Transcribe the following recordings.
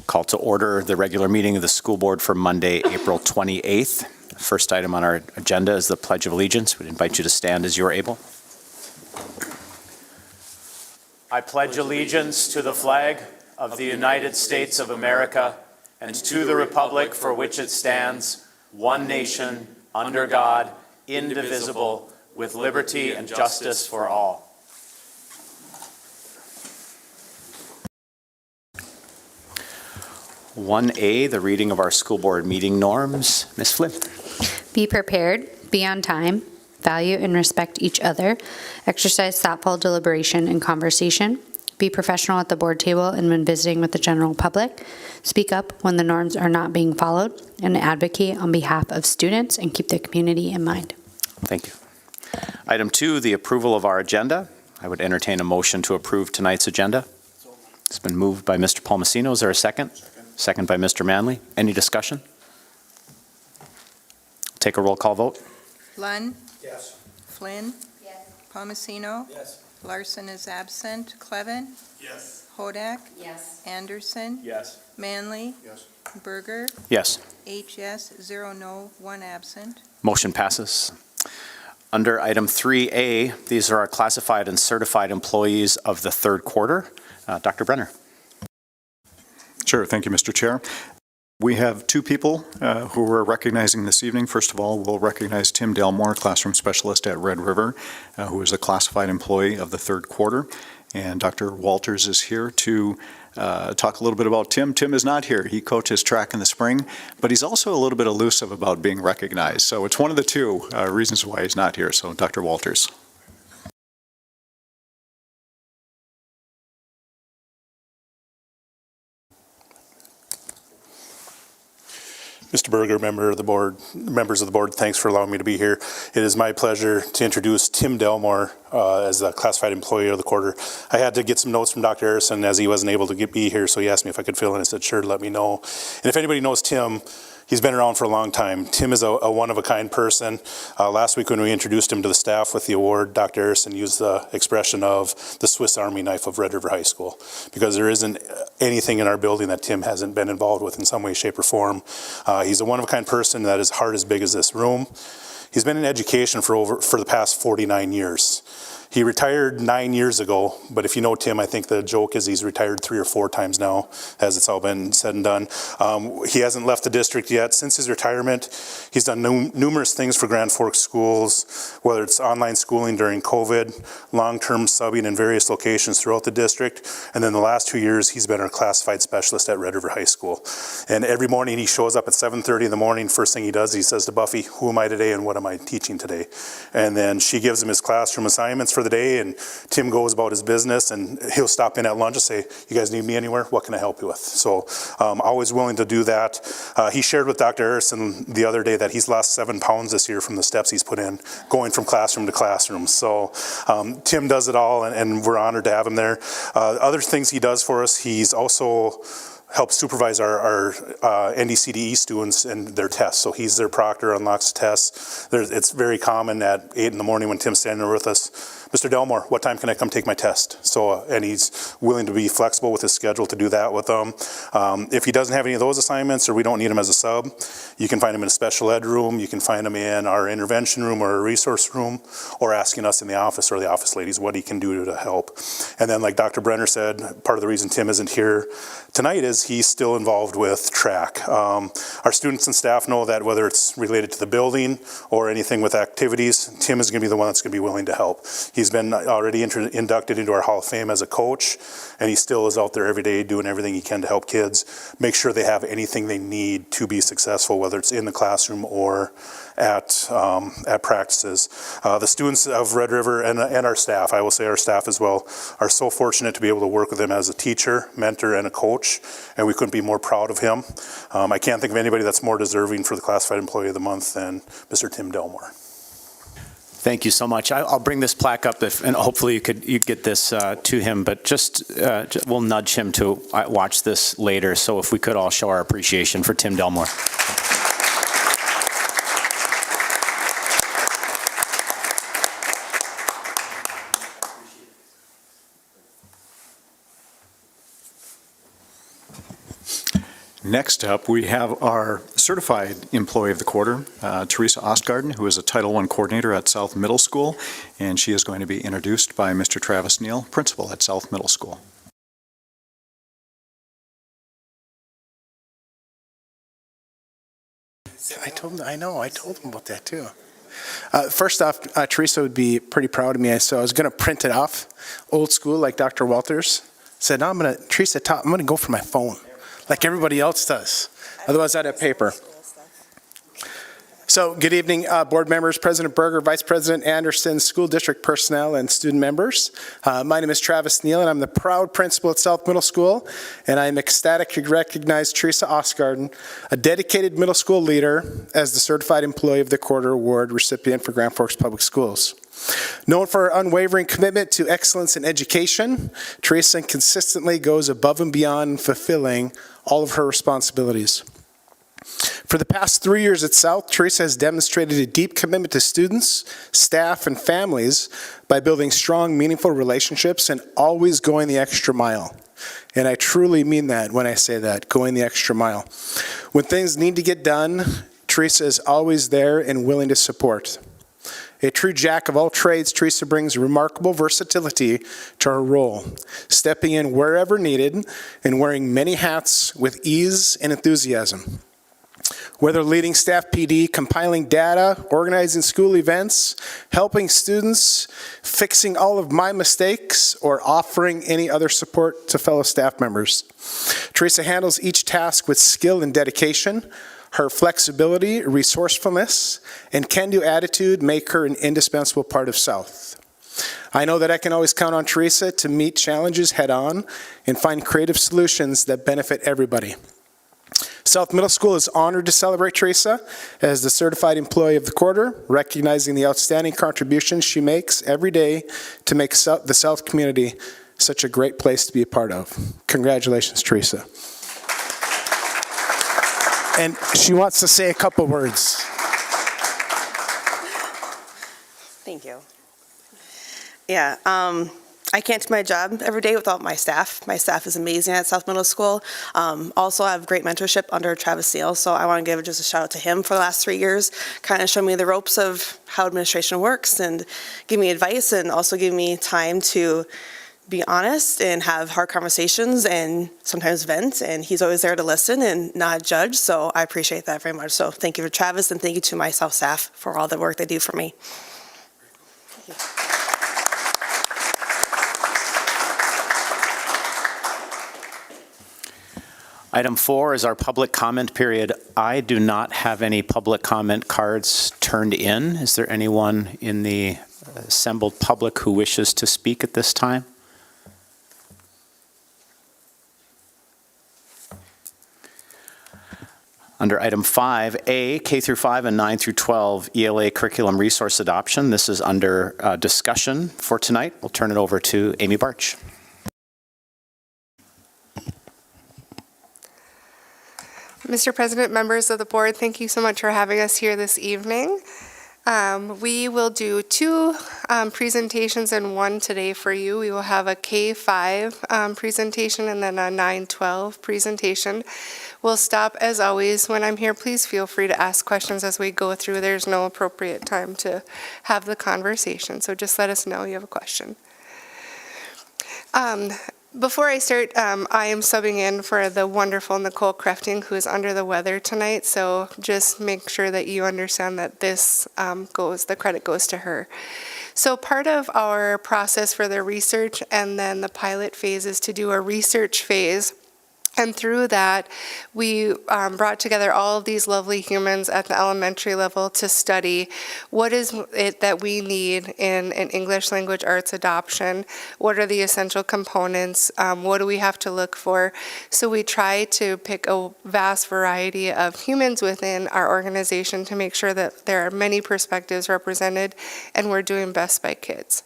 Call to order the regular meeting of the school board for Monday, April 28th. First item on our agenda is the Pledge of Allegiance. We'd invite you to stand as you are able. I pledge allegiance to the flag of the United States of America and to the republic for which it stands, one nation, under God, indivisible, with liberty and justice for all. One A, the reading of our school board meeting norms. Ms. Flynn. Be prepared, be on time, value and respect each other, exercise thoughtful deliberation and conversation, be professional at the board table and when visiting with the general public, speak up when the norms are not being followed, and advocate on behalf of students and keep the community in mind. Thank you. Item 2, the approval of our agenda. I would entertain a motion to approve tonight's agenda. It's been moved by Mr. Palmasino. Is there a second? Second by Mr. Manley. Any discussion? Take a roll call vote. Lund? Yes. Flynn? Yes. Palmasino? Yes. Larson is absent. Clevin? Yes. Hodak? Yes. Anderson? Yes. Manley? Yes. Berger? Yes. 8 yes, 0 no, 1 absent. Motion passes. Under item 3A, these are our classified and certified employees of the third quarter. Dr. Brenner. Sure. Thank you, Mr. Chair. We have two people who we're recognizing this evening. First of all, we'll recognize Tim Delmore, classroom specialist at Red River, who is a classified employee of the third quarter. And Dr. Walters is here to talk a little bit about Tim. Tim is not here. He coaches track in the spring, but he's also a little bit elusive about being recognized. So it's one of the two reasons why he's not here. So Dr. Walters. Mr. Berger, members of the board, thanks for allowing me to be here. It is my pleasure to introduce Tim Delmore as a classified employee of the quarter. I had to get some notes from Dr. Harrison as he wasn't able to be here, so he asked me if I could fill in. I said, sure, let me know. And if anybody knows Tim, he's been around for a long time. Tim is a one-of-a-kind person. Last week when we introduced him to the staff with the award, Dr. Harrison used the expression of the Swiss Army knife of Red River High School, because there isn't anything in our building that Tim hasn't been involved with in some way, shape, or form. He's a one-of-a-kind person that is heart as big as this room. He's been in education for the past 49 years. He retired 9 years ago, but if you know Tim, I think the joke is he's retired 3 or 4 times now, as it's all been said and done. He hasn't left the district yet. Since his retirement, he's done numerous things for Grand Forks schools, whether it's online schooling during COVID, long-term subbing in various locations throughout the district, and then the last 2 years, he's been our classified specialist at Red River High School. And every morning he shows up at 7:30 in the morning. First thing he does, he says to Buffy, who am I today and what am I teaching today? And then she gives him his classroom assignments for the day, and Tim goes about his business, and he'll stop in at lunch and say, you guys need me anywhere? What can I help you with? So always willing to do that. He shared with Dr. Harrison the other day that he's lost 7 pounds this year from the steps he's put in, going from classroom to classroom. So Tim does it all, and we're honored to have him there. Other things he does for us, he's also helps supervise our NDCDE students and their tests. So he's their proctor, unlocks the tests. It's very common at 8 in the morning when Tim's standing there with us, Mr. Delmore, what time can I come take my test? So, and he's willing to be flexible with his schedule to do that with them. If he doesn't have any of those assignments or we don't need him as a sub, you can find him in a special ed room, you can find him in our intervention room or a resource room, or asking us in the office or the office ladies what he can do to help. And then like Dr. Brenner said, part of the reason Tim isn't here tonight is he's still involved with track. Our students and staff know that whether it's related to the building or anything with activities, Tim is going to be the one that's going to be willing to help. He's been already inducted into our Hall of Fame as a coach, and he still is out there every day doing everything he can to help kids make sure they have anything they need to be successful, whether it's in the classroom or at practices. The students of Red River and our staff, I will say our staff as well, are so fortunate to be able to work with him as a teacher, mentor, and a coach, and we couldn't be more proud of him. I can't think of anybody that's more deserving for the Classified Employee of the Month than Mr. Tim Delmore. Thank you so much. I'll bring this plaque up, and hopefully you get this to him, but just we'll nudge him to watch this later, so if we could all show our appreciation for Tim Delmore. Next up, we have our certified employee of the quarter, Teresa Ostgarden, who is a Title I coordinator at South Middle School, and she is going to be introduced by Mr. Travis Neal, principal at South Middle School. I told him about that too. First off, Teresa would be pretty proud of me, so I was going to print it off, old school, like Dr. Walters said. No, I'm going to go for my phone, like everybody else does. Otherwise, I'd have paper. So, good evening, board members, President Berger, Vice President Anderson, school district personnel, and student members. My name is Travis Neal, and I'm the proud principal at South Middle School, and I'm ecstatic to recognize Teresa Ostgarden, a dedicated middle school leader, as the Certified Employee of the Quarter Award recipient for Grand Forks Public Schools. Known for her unwavering commitment to excellence in education, Teresa consistently goes above and beyond in fulfilling all of her responsibilities. For the past 3 years at South, Teresa has demonstrated a deep commitment to students, staff, and families by building strong, meaningful relationships and always going the extra mile. And I truly mean that when I say that, going the extra mile. When things need to get done, Teresa is always there and willing to support. A true jack of all trades, Teresa brings remarkable versatility to her role, stepping in wherever needed and wearing many hats with ease and enthusiasm. Whether leading staff PD, compiling data, organizing school events, helping students, fixing all of my mistakes, or offering any other support to fellow staff members. Teresa handles each task with skill and dedication. Her flexibility, resourcefulness, and can-do attitude make her an indispensable part of South. I know that I can always count on Teresa to meet challenges head-on and find creative solutions that benefit everybody. South Middle School is honored to celebrate Teresa as the Certified Employee of the Quarter, recognizing the outstanding contributions she makes every day to make the South community such a great place to be a part of. Congratulations, Teresa. And she wants to say a couple words. Thank you. Yeah, I can't do my job every day without my staff. My staff is amazing at South Middle School. Also, I have great mentorship under Travis Neal, so I want to give just a shout out to him for the last 3 years, kind of show me the ropes of how administration works and give me advice and also give me time to be honest and have hard conversations and sometimes vent, and he's always there to listen and not judge, so I appreciate that very much. So thank you for Travis, and thank you to my South staff for all the work they do for me. Thank you. Item 4 is our public comment period. I do not have any public comment cards turned in. Is there anyone in the assembled public who wishes to speak at this time? Under item 5A, K through 5 and 9 through 12, ELA curriculum resource adoption. This is under discussion for tonight. We'll turn it over to Amy Barch. Mr. President, members of the board, thank you so much for having us here this evening. We will do 2 presentations and 1 today for you. We will have a K-5 presentation and then a 9-12 presentation. We'll stop as always. When I'm here, please feel free to ask questions as we go through. There's no appropriate time to have the conversation, so just let us know you have a question. Before I start, I am subbing in for the wonderful Nicole Crafting, who is under the weather tonight, so just make sure that you understand that this the credit goes to her. So part of our process for the research and then the pilot phase is to do a research phase. And through that, we brought together all of these lovely humans at the elementary level to study what is it that we need in an English language arts adoption, what are the essential components, what do we have to look for. So we try to pick a vast variety of humans within our organization to make sure that there are many perspectives represented and we're doing best by kids.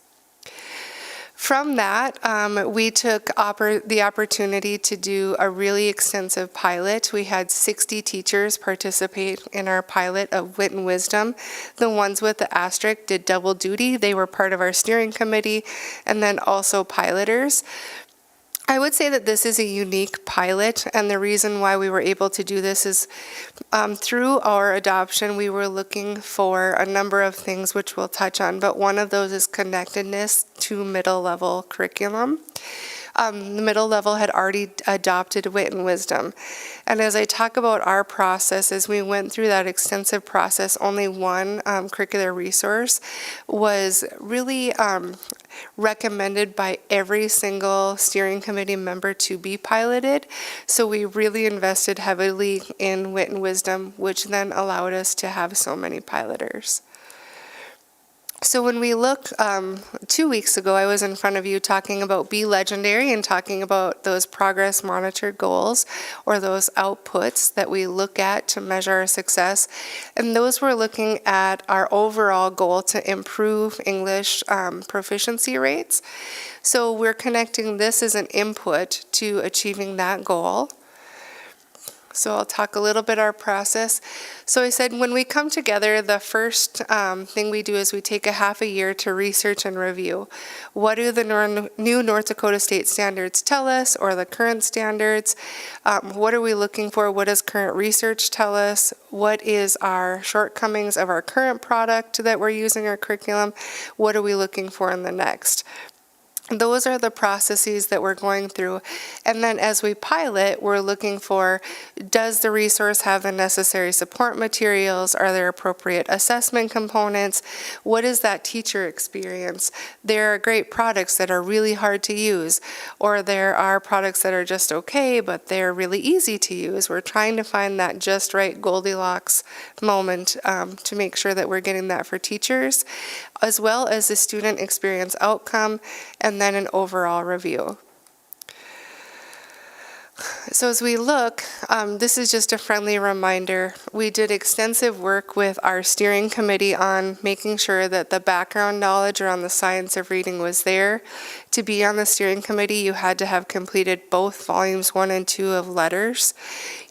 From that, we took the opportunity to do a really extensive pilot. We had 60 teachers participate in our pilot of Wit and Wisdom. The ones with the asterisk did double duty. They were part of our steering committee and then also piloters. I would say that this is a unique pilot, and the reason why we were able to do this is through our adoption, we were looking for a number of things which we'll touch on, but one of those is connectedness to middle level curriculum. The middle level had already adopted Wit and Wisdom. And as I talk about our process, as we went through that extensive process, only one curricular resource was really recommended by every single steering committee member to be piloted. So we really invested heavily in Wit and Wisdom, which then allowed us to have so many piloters. So when we look, 2 weeks ago, I was in front of you talking about Be Legendary and talking about those progress monitored goals or those outputs that we look at to measure our success. And those were looking at our overall goal to improve English proficiency rates. So we're connecting this as an input to achieving that goal. So I'll talk a little bit our process. So I said when we come together, the first thing we do is we take a half a year to research and review. What do the new North Dakota state standards tell us, or the current standards? What are we looking for? What does current research tell us? What is our shortcomings of our current product that we're using our curriculum? What are we looking for in the next? Those are the processes that we're going through. And then as we pilot, we're looking for, does the resource have the necessary support materials? Are there appropriate assessment components? What is that teacher experience? There are great products that are really hard to use, or there are products that are just okay, but they're really easy to use. We're trying to find that just right Goldilocks moment to make sure that we're getting that for teachers, as well as the student experience outcome, and then an overall review. So as we look, this is just a friendly reminder. We did extensive work with our steering committee on making sure that the background knowledge around the science of reading was there. To be on the steering committee, you had to have completed both volumes 1 and 2 of letters.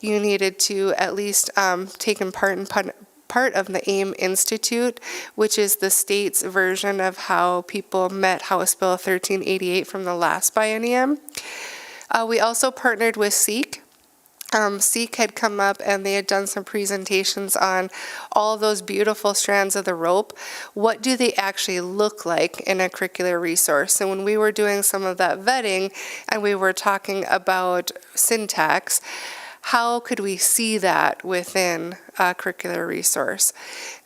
You needed to at least taken part of the AIM Institute, which is the state's version of how people met House Bill 1388 from the last biennium. We also partnered with SEEK. SEEK had come up and they had done some presentations on all of those beautiful strands of the rope. What do they actually look like in a curricular resource? And when we were doing some of that vetting and we were talking about syntax, how could we see that within a curricular resource?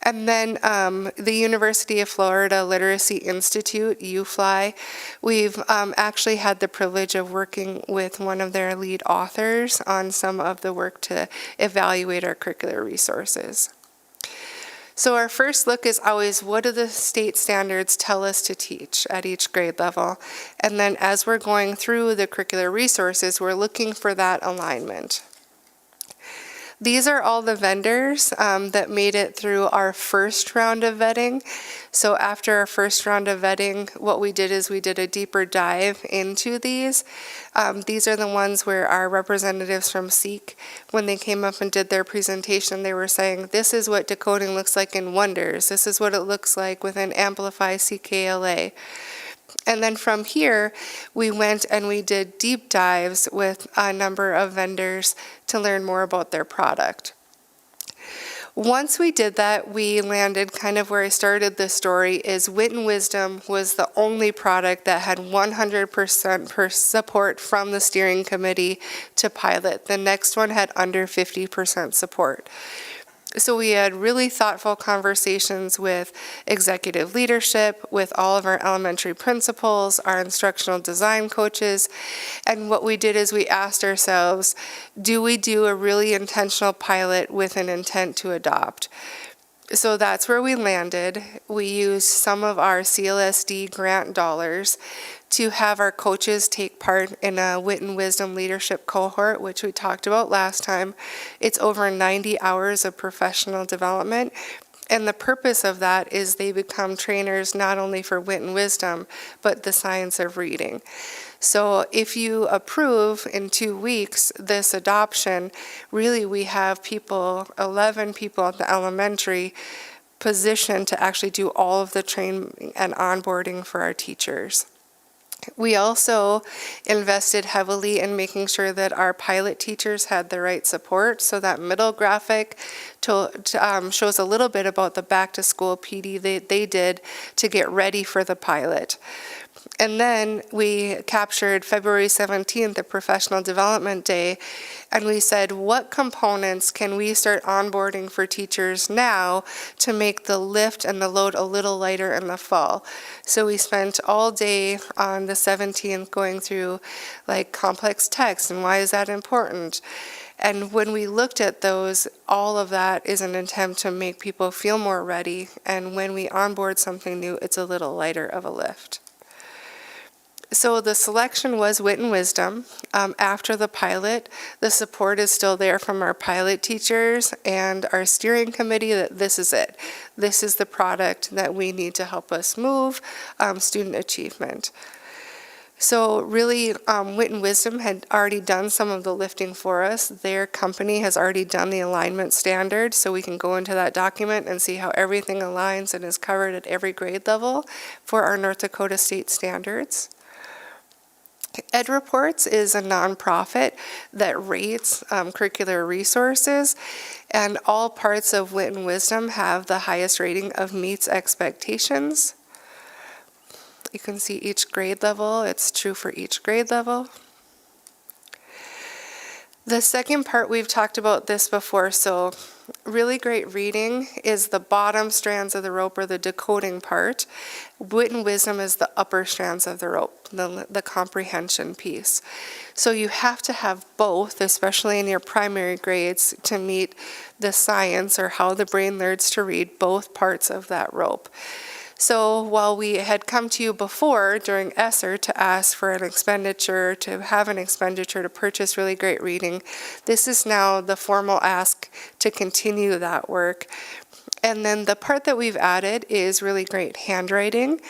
And then the University of Florida Literacy Institute, UFLI, we've actually had the privilege of working with one of their lead authors on some of the work to evaluate our curricular resources. So our first look is always, what do the state standards tell us to teach at each grade level? And then as we're going through the curricular resources, we're looking for that alignment. These are all the vendors that made it through our first round of vetting. So after our first round of vetting, what we did is we did a deeper dive into these. These are the ones where our representatives from SEEK, when they came up and did their presentation, they were saying, this is what decoding looks like in Wonders. This is what it looks like within Amplify CKLA. And then from here, we went and we did deep dives with a number of vendors to learn more about their product. Once we did that, we landed kind of where I started this story, is Wit and Wisdom was the only product that had 100% support from the steering committee to pilot. The next one had under 50% support. So we had really thoughtful conversations with executive leadership, with all of our elementary principals, our instructional design coaches, and what we did is we asked ourselves, do we do a really intentional pilot with an intent to adopt? So that's where we landed. We used some of our CLSD grant dollars to have our coaches take part in a Wit and Wisdom leadership cohort, which we talked about last time. It's over 90 hours of professional development. And the purpose of that is they become trainers not only for Wit and Wisdom, but the science of reading. So if you approve in 2 weeks this adoption, really we have 11 people at the elementary positioned to actually do all of the training and onboarding for our teachers. We also invested heavily in making sure that our pilot teachers had the right support. So that middle graphic shows a little bit about the back-to-school PD they did to get ready for the pilot. And then we captured February 17th, the Professional Development Day, and we said, what components can we start onboarding for teachers now to make the lift and the load a little lighter in the fall? So we spent all day on the 17th going through like complex text and why is that important? And when we looked at those, all of that is an attempt to make people feel more ready. And when we onboard something new, it's a little lighter of a lift. So the selection was Wit and Wisdom. After the pilot, the support is still there from our pilot teachers and our steering committee that this is it. This is the product that we need to help us move student achievement. So really, Wit and Wisdom had already done some of the lifting for us. Their company has already done the alignment standard, so we can go into that document and see how everything aligns and is covered at every grade level for our North Dakota state standards. Ed Reports is a nonprofit that rates curricular resources, and all parts of Wit and Wisdom have the highest rating of meets expectations. You can see each grade level. It's true for each grade level. The second part, we've talked about this before, so really great reading is the bottom strands of the rope, or the decoding part. Wit and Wisdom is the upper strands of the rope, the comprehension piece. So you have to have both, especially in your primary grades, to meet the science or how the brain learns to read both parts of that rope. So while we had come to you before during ESSER to ask for an expenditure, to have an expenditure to purchase really great reading, this is now the formal ask to continue that work. And then the part that we've added is really great handwriting.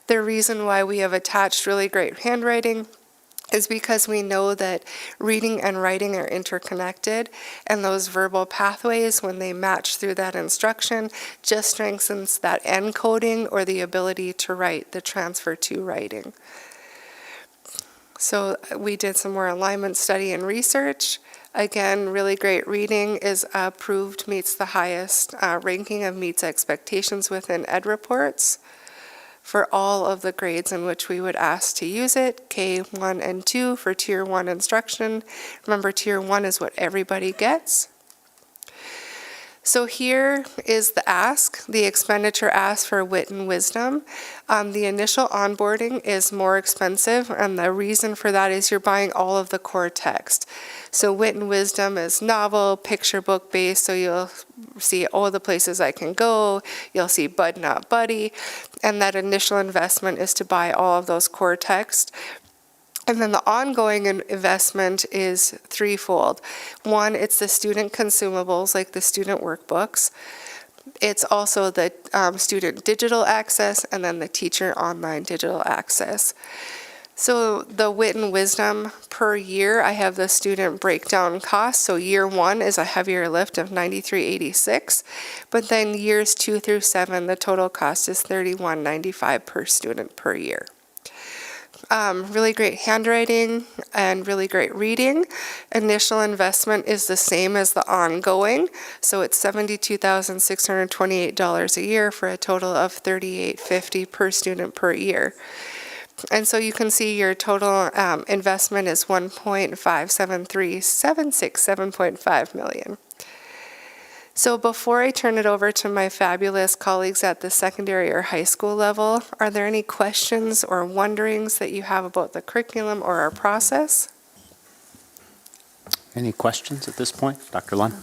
The reason why we have attached really great handwriting is because we know that reading and writing are interconnected, and those verbal pathways, when they match through that instruction, just strengthens that encoding or the ability to write, the transfer to writing. So we did some more alignment study and research. Again, really great reading is approved, meets the highest ranking of meets expectations within Ed Reports for all of the grades in which we would ask to use it, K1 and 2 for Tier 1 instruction. Remember, Tier 1 is what everybody gets. So here is the ask, the expenditure ask for Wit and Wisdom. The initial onboarding is more expensive, and the reason for that is you're buying all of the core text. So Wit and Wisdom is novel, picture book based, so you'll see all the places I can go, you'll see Bud Not Buddy, and that initial investment is to buy all of those core text. And then the ongoing investment is threefold. One, it's the student consumables, like the student workbooks. It's also the student digital access, and then the teacher online digital access. So the Wit and Wisdom per year, I have the student breakdown cost. So year 1 is a heavier lift of $93.86, but then years 2 through 7, the total cost is $31.95 per student per year. Really great handwriting and really great reading. Initial investment is the same as the ongoing, so it's $72,628 a year for a total of $38.50 per student per year. And so you can see your total investment is $1.57376.7.5 million. So before I turn it over to my fabulous colleagues at the secondary or high school level, are there any questions or wonderings that you have about the curriculum or our process? Any questions at this point? Dr. Lund?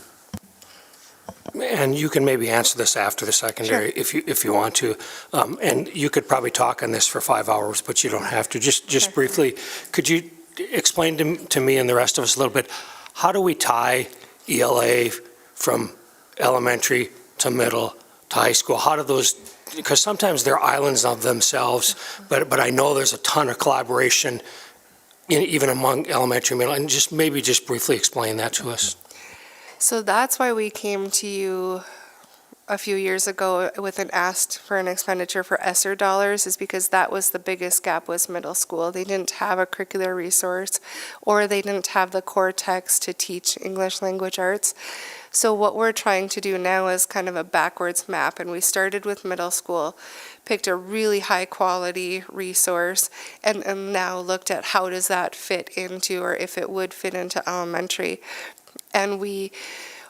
And you can maybe answer this after the secondary if you want to. And you could probably talk on this for 5 hours, but you don't have to. Just briefly, could you explain to me and the rest of us a little bit, how do we tie ELA from elementary to middle to high school? How do those, because sometimes they're islands of themselves, but I know there's a ton of collaboration even among elementary and middle, and just briefly explain that to us. So that's why we came to you a few years ago with an asked for an expenditure for ESSER dollars is because that was the biggest gap was middle school. They didn't have a curricular resource, or they didn't have the core text to teach English language arts. So what we're trying to do now is kind of a backwards map, and we started with middle school, picked a really high quality resource, and now looked at how does that fit into, or if it would fit into elementary. And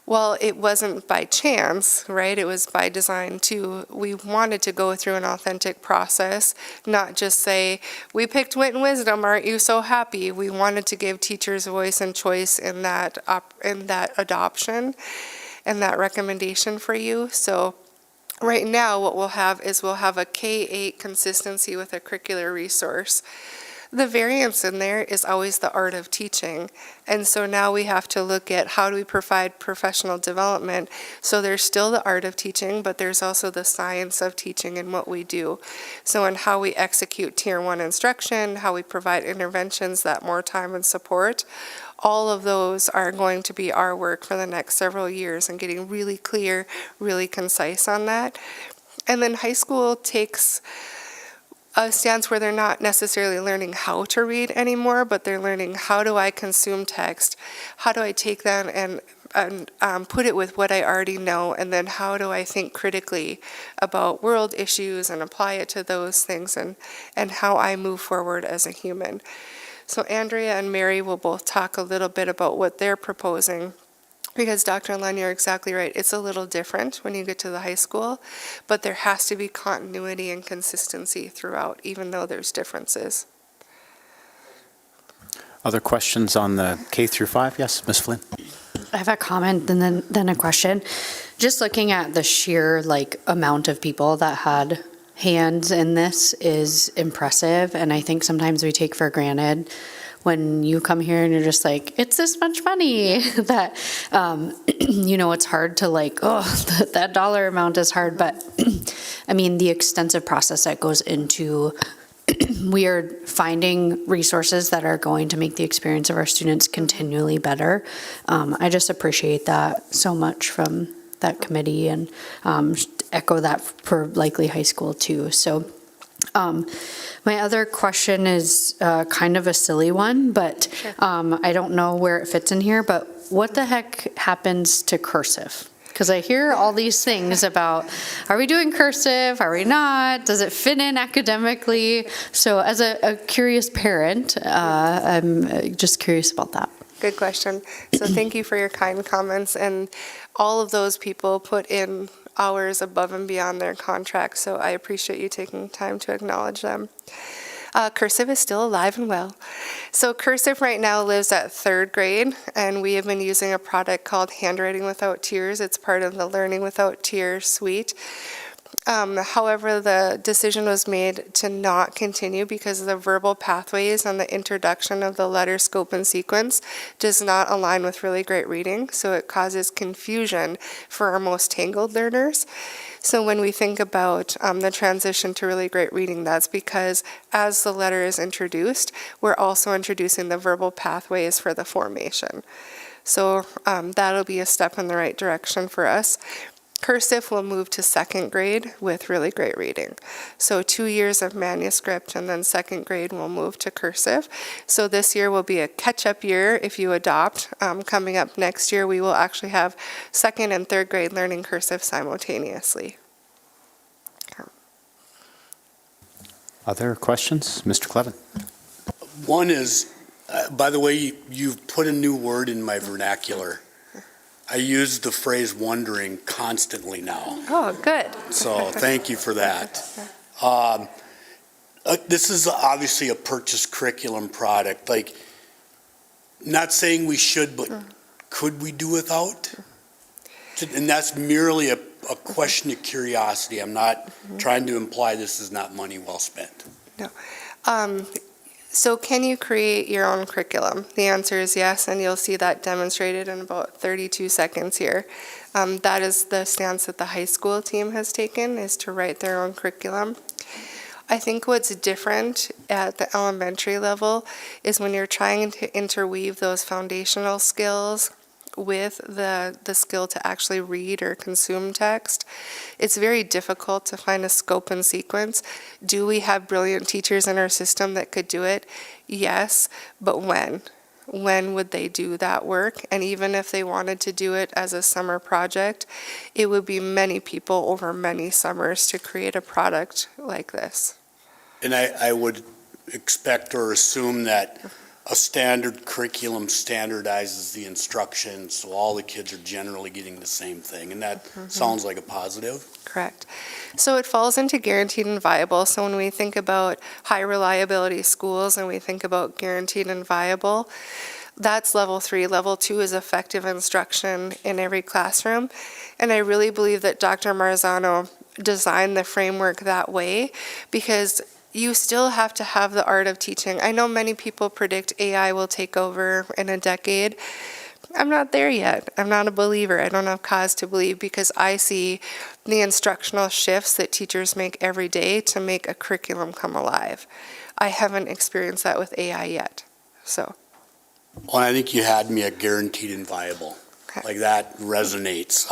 well, it wasn't by chance, right? It was by design too. We wanted to go through an authentic process, not just say, we picked Wit and Wisdom, aren't you so happy? We wanted to give teachers voice and choice in that adoption and that recommendation for you. So right now, what we'll have is we'll have a K-8 consistency with a curricular resource. The variance in there is always the art of teaching. And so now we have to look at how do we provide professional development. So there's still the art of teaching, but there's also the science of teaching in what we do. So in how we execute Tier 1 instruction, how we provide interventions that more time and support, all of those are going to be our work for the next several years and getting really clear, really concise on that. And then high school takes a stance where they're not necessarily learning how to read anymore, but they're learning how do I consume text, how do I take that and put it with what I already know, and then how do I think critically about world issues and apply it to those things and how I move forward as a human. So Andrea and Mary will both talk a little bit about what they're proposing. Because Dr. Lund, you're exactly right. It's a little different when you get to the high school, but there has to be continuity and consistency throughout, even though there's differences. Other questions on the K through 5? Yes, Ms. Flynn. I have a comment and then a question. Just looking at the sheer amount of people that had hands in this is impressive, and I think sometimes we take for granted when you come here and you're just like, it's this much money that, it's hard to that dollar amount is hard. But I mean, the extensive process that goes into, we are finding resources that are going to make the experience of our students continually better. I just appreciate that so much from that committee, and echo that for likely high school too. So my other question is kind of a silly one, but I don't know where it fits in here, but what the heck happens to cursive? Because I hear all these things about, are we doing cursive? Are we not? Does it fit in academically? So as a curious parent, I'm just curious about that. Good question. So thank you for your kind comments, and all of those people put in hours above and beyond their contract, so I appreciate you taking time to acknowledge them. Cursive is still alive and well. So cursive right now lives at 3rd grade, and we have been using a product called Handwriting Without Tears. It's part of the Learning Without Tears suite. However, the decision was made to not continue because the verbal pathways and the introduction of the letter scope and sequence does not align with really great reading, so it causes confusion for our most tangled learners. So when we think about the transition to really great reading, that's because as the letter is introduced, we're also introducing the verbal pathways for the formation. So that'll be a step in the right direction for us. Cursive will move to 2nd grade with really great reading. So 2 years of manuscript, and then 2nd grade will move to cursive. So this year will be a catch-up year if you adopt. Coming up next year, we will actually have 2nd and 3rd grade learning cursive simultaneously. Other questions? Mr. Clevin. One is, by the way, you've put a new word in my vernacular. I use the phrase wondering constantly now. Oh, good. So thank you for that. This is obviously a purchased curriculum product. Not saying we should, but could we do without? And that's merely a question of curiosity. I'm not trying to imply this is not money well spent. No. So can you create your own curriculum? The answer is yes, and you'll see that demonstrated in about 32 seconds here. That is the stance that the high school team has taken, is to write their own curriculum. I think what's different at the elementary level is when you're trying to interweave those foundational skills with the skill to actually read or consume text, it's very difficult to find a scope and sequence. Do we have brilliant teachers in our system that could do it? Yes, but when? When would they do that work? And even if they wanted to do it as a summer project, it would be many people over many summers to create a product like this. And I would expect or assume that a standard curriculum standardizes the instruction, so all the kids are generally getting the same thing, and that sounds like a positive. Correct. So it falls into guaranteed and viable. So when we think about high reliability schools and we think about guaranteed and viable, that's level 3. Level 2 is effective instruction in every classroom. And I really believe that Dr. Marzano designed the framework that way because you still have to have the art of teaching. I know many people predict AI will take over in a decade. I'm not there yet. I'm not a believer. I don't have cause to believe because I see the instructional shifts that teachers make every day to make a curriculum come alive. I haven't experienced that with AI yet. So. Well, I think you had me at guaranteed and viable. Okay. Like that resonates.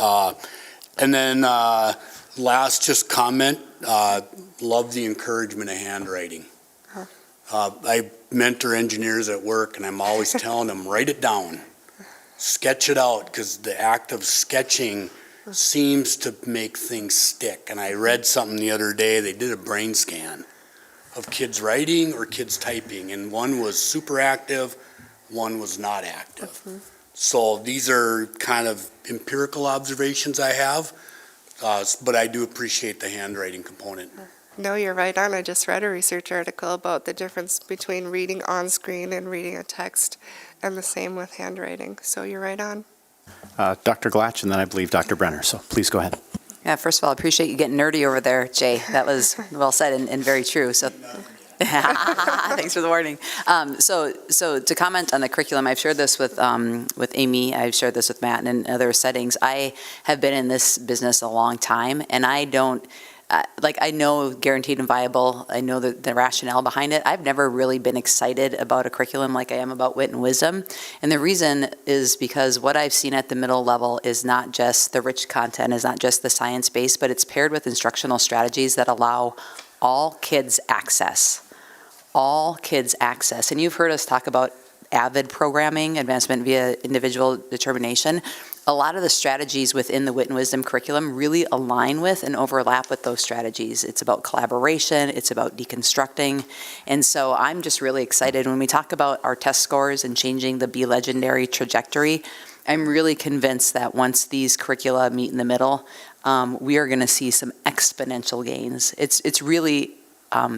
And then last just comment, love the encouragement of handwriting. I mentor engineers at work and I'm always telling them, write it down. Sketch it out, because the act of sketching seems to make things stick. And I read something the other day, they did a brain scan of kids writing or kids typing, and one was super active, one was not active. So these are kind of empirical observations I have, but I do appreciate the handwriting component. No, you're right on. I just read a research article about the difference between reading on screen and reading a text, and the same with handwriting. So you're right on. Dr. Glatch, and then I believe Dr. Brenner. So please go ahead. Yeah, first of all, I appreciate you getting nerdy over there, Jay. That was well said and very true. So thanks for the warning. So to comment on the curriculum, I've shared this with Amy, I've shared this with Matt, and in other settings. I have been in this business a long time, and I don't, I know guaranteed and viable, I know the rationale behind it. I've never really been excited about a curriculum like I am about wit and wisdom. And the reason is because what I've seen at the middle level is not just the rich content, is not just the science-based, but it's paired with instructional strategies that allow all kids access. All kids access. And you've heard us talk about AVID programming, advancement via individual determination. A lot of the strategies within the Wit and Wisdom curriculum really align with and overlap with those strategies. It's about collaboration, it's about deconstructing. And so I'm just really excited when we talk about our test scores and changing the Be Legendary trajectory. I'm really convinced that once these curricula meet in the middle, we are going to see some exponential gains. It's really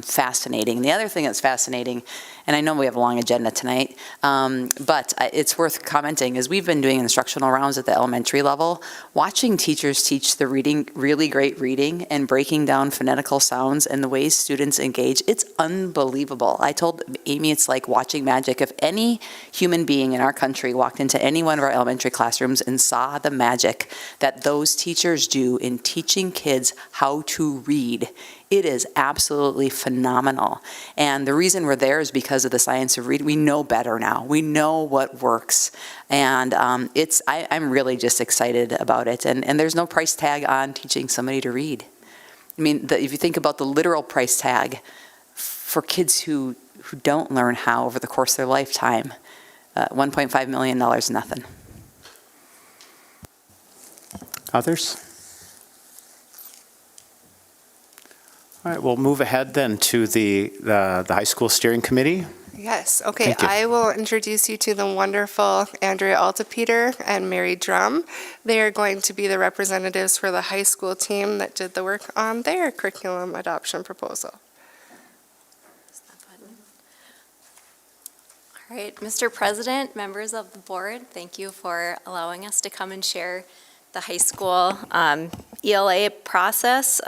fascinating. The other thing that's fascinating, and I know we have a long agenda tonight, but it's worth commenting, is we've been doing instructional rounds at the elementary level, watching teachers teach the reading, really great reading, and breaking down phonetical sounds and the ways students engage. It's unbelievable. I told Amy it's like watching magic. If any human being in our country walked into any one of our elementary classrooms and saw the magic that those teachers do in teaching kids how to read, it is absolutely phenomenal. And the reason we're there is because of the science of reading. We know better now. We know what works. And I'm really just excited about it. And there's no price tag on teaching somebody to read. I mean, if you think about the literal price tag for kids who don't learn how over the course of their lifetime, $1.5 million, nothing. Others? All right, we'll move ahead then to the high school steering committee. Yes, okay. Thank you. I will introduce you to the wonderful Andrea Altapeter and Mary Drum. They are going to be the representatives for the high school team that did the work on their curriculum adoption proposal. All right, Mr. President, members of the board, thank you for allowing us to come and share the high school ELA process.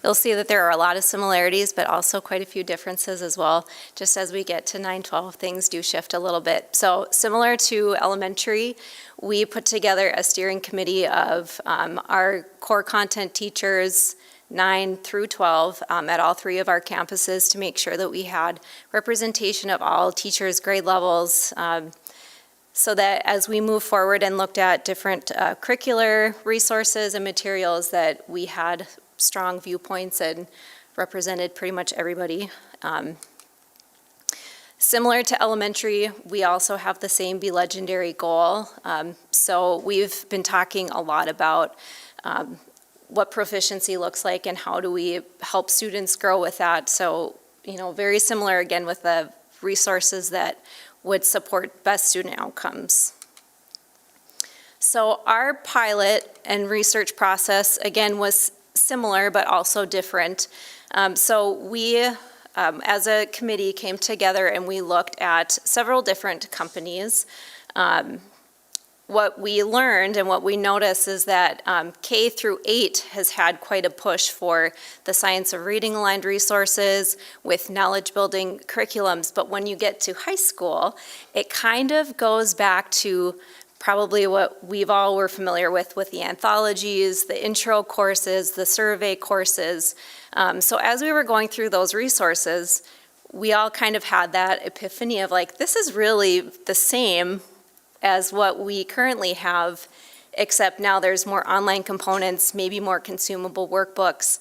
You'll see that there are a lot of similarities, but also quite a few differences as well. Just as we get to 9-12, things do shift a little bit. So similar to elementary, we put together a steering committee of our core content teachers, 9 through 12, at all 3 of our campuses to make sure that we had representation of all teachers' grade levels, so that as we move forward and looked at different curricular resources and materials, that we had strong viewpoints and represented pretty much everybody. Similar to elementary, we also have the same Be Legendary goal. So we've been talking a lot about what proficiency looks like and how do we help students grow with that. So, very similar again with the resources that would support best student outcomes. So our pilot and research process, again, was similar but also different. So we, as a committee, came together and we looked at several different companies. What we learned and what we noticed is that K through 8 has had quite a push for the science of reading aligned resources with knowledge building curriculums, but when you get to high school, it kind of goes back to probably what we've all were familiar with the anthologies, the intro courses, the survey courses. So as we were going through those resources, we all kind of had that epiphany of like, this is really the same as what we currently have, except now there's more online components, maybe more consumable workbooks.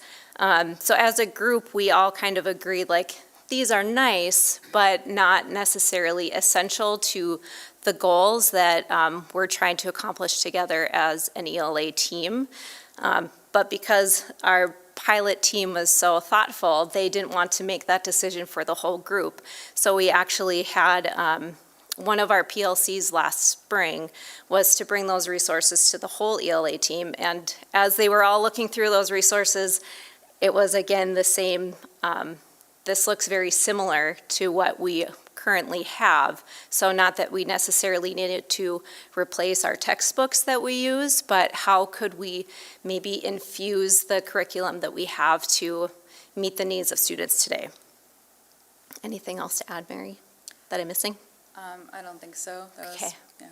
So as a group, we all kind of agreed like, these are nice, but not necessarily essential to the goals that we're trying to accomplish together as an ELA team. But because our pilot team was so thoughtful, they didn't want to make that decision for the whole group. So we actually had one of our PLCs last spring was to bring those resources to the whole ELA team. And as they were all looking through those resources, it was again the same, this looks very similar to what we currently have. So not that we necessarily needed to replace our textbooks that we use, but how could we maybe infuse the curriculum that we have to meet the needs of students today? Anything else to add, Mary, that I'm missing? I don't think so. Okay. Yeah.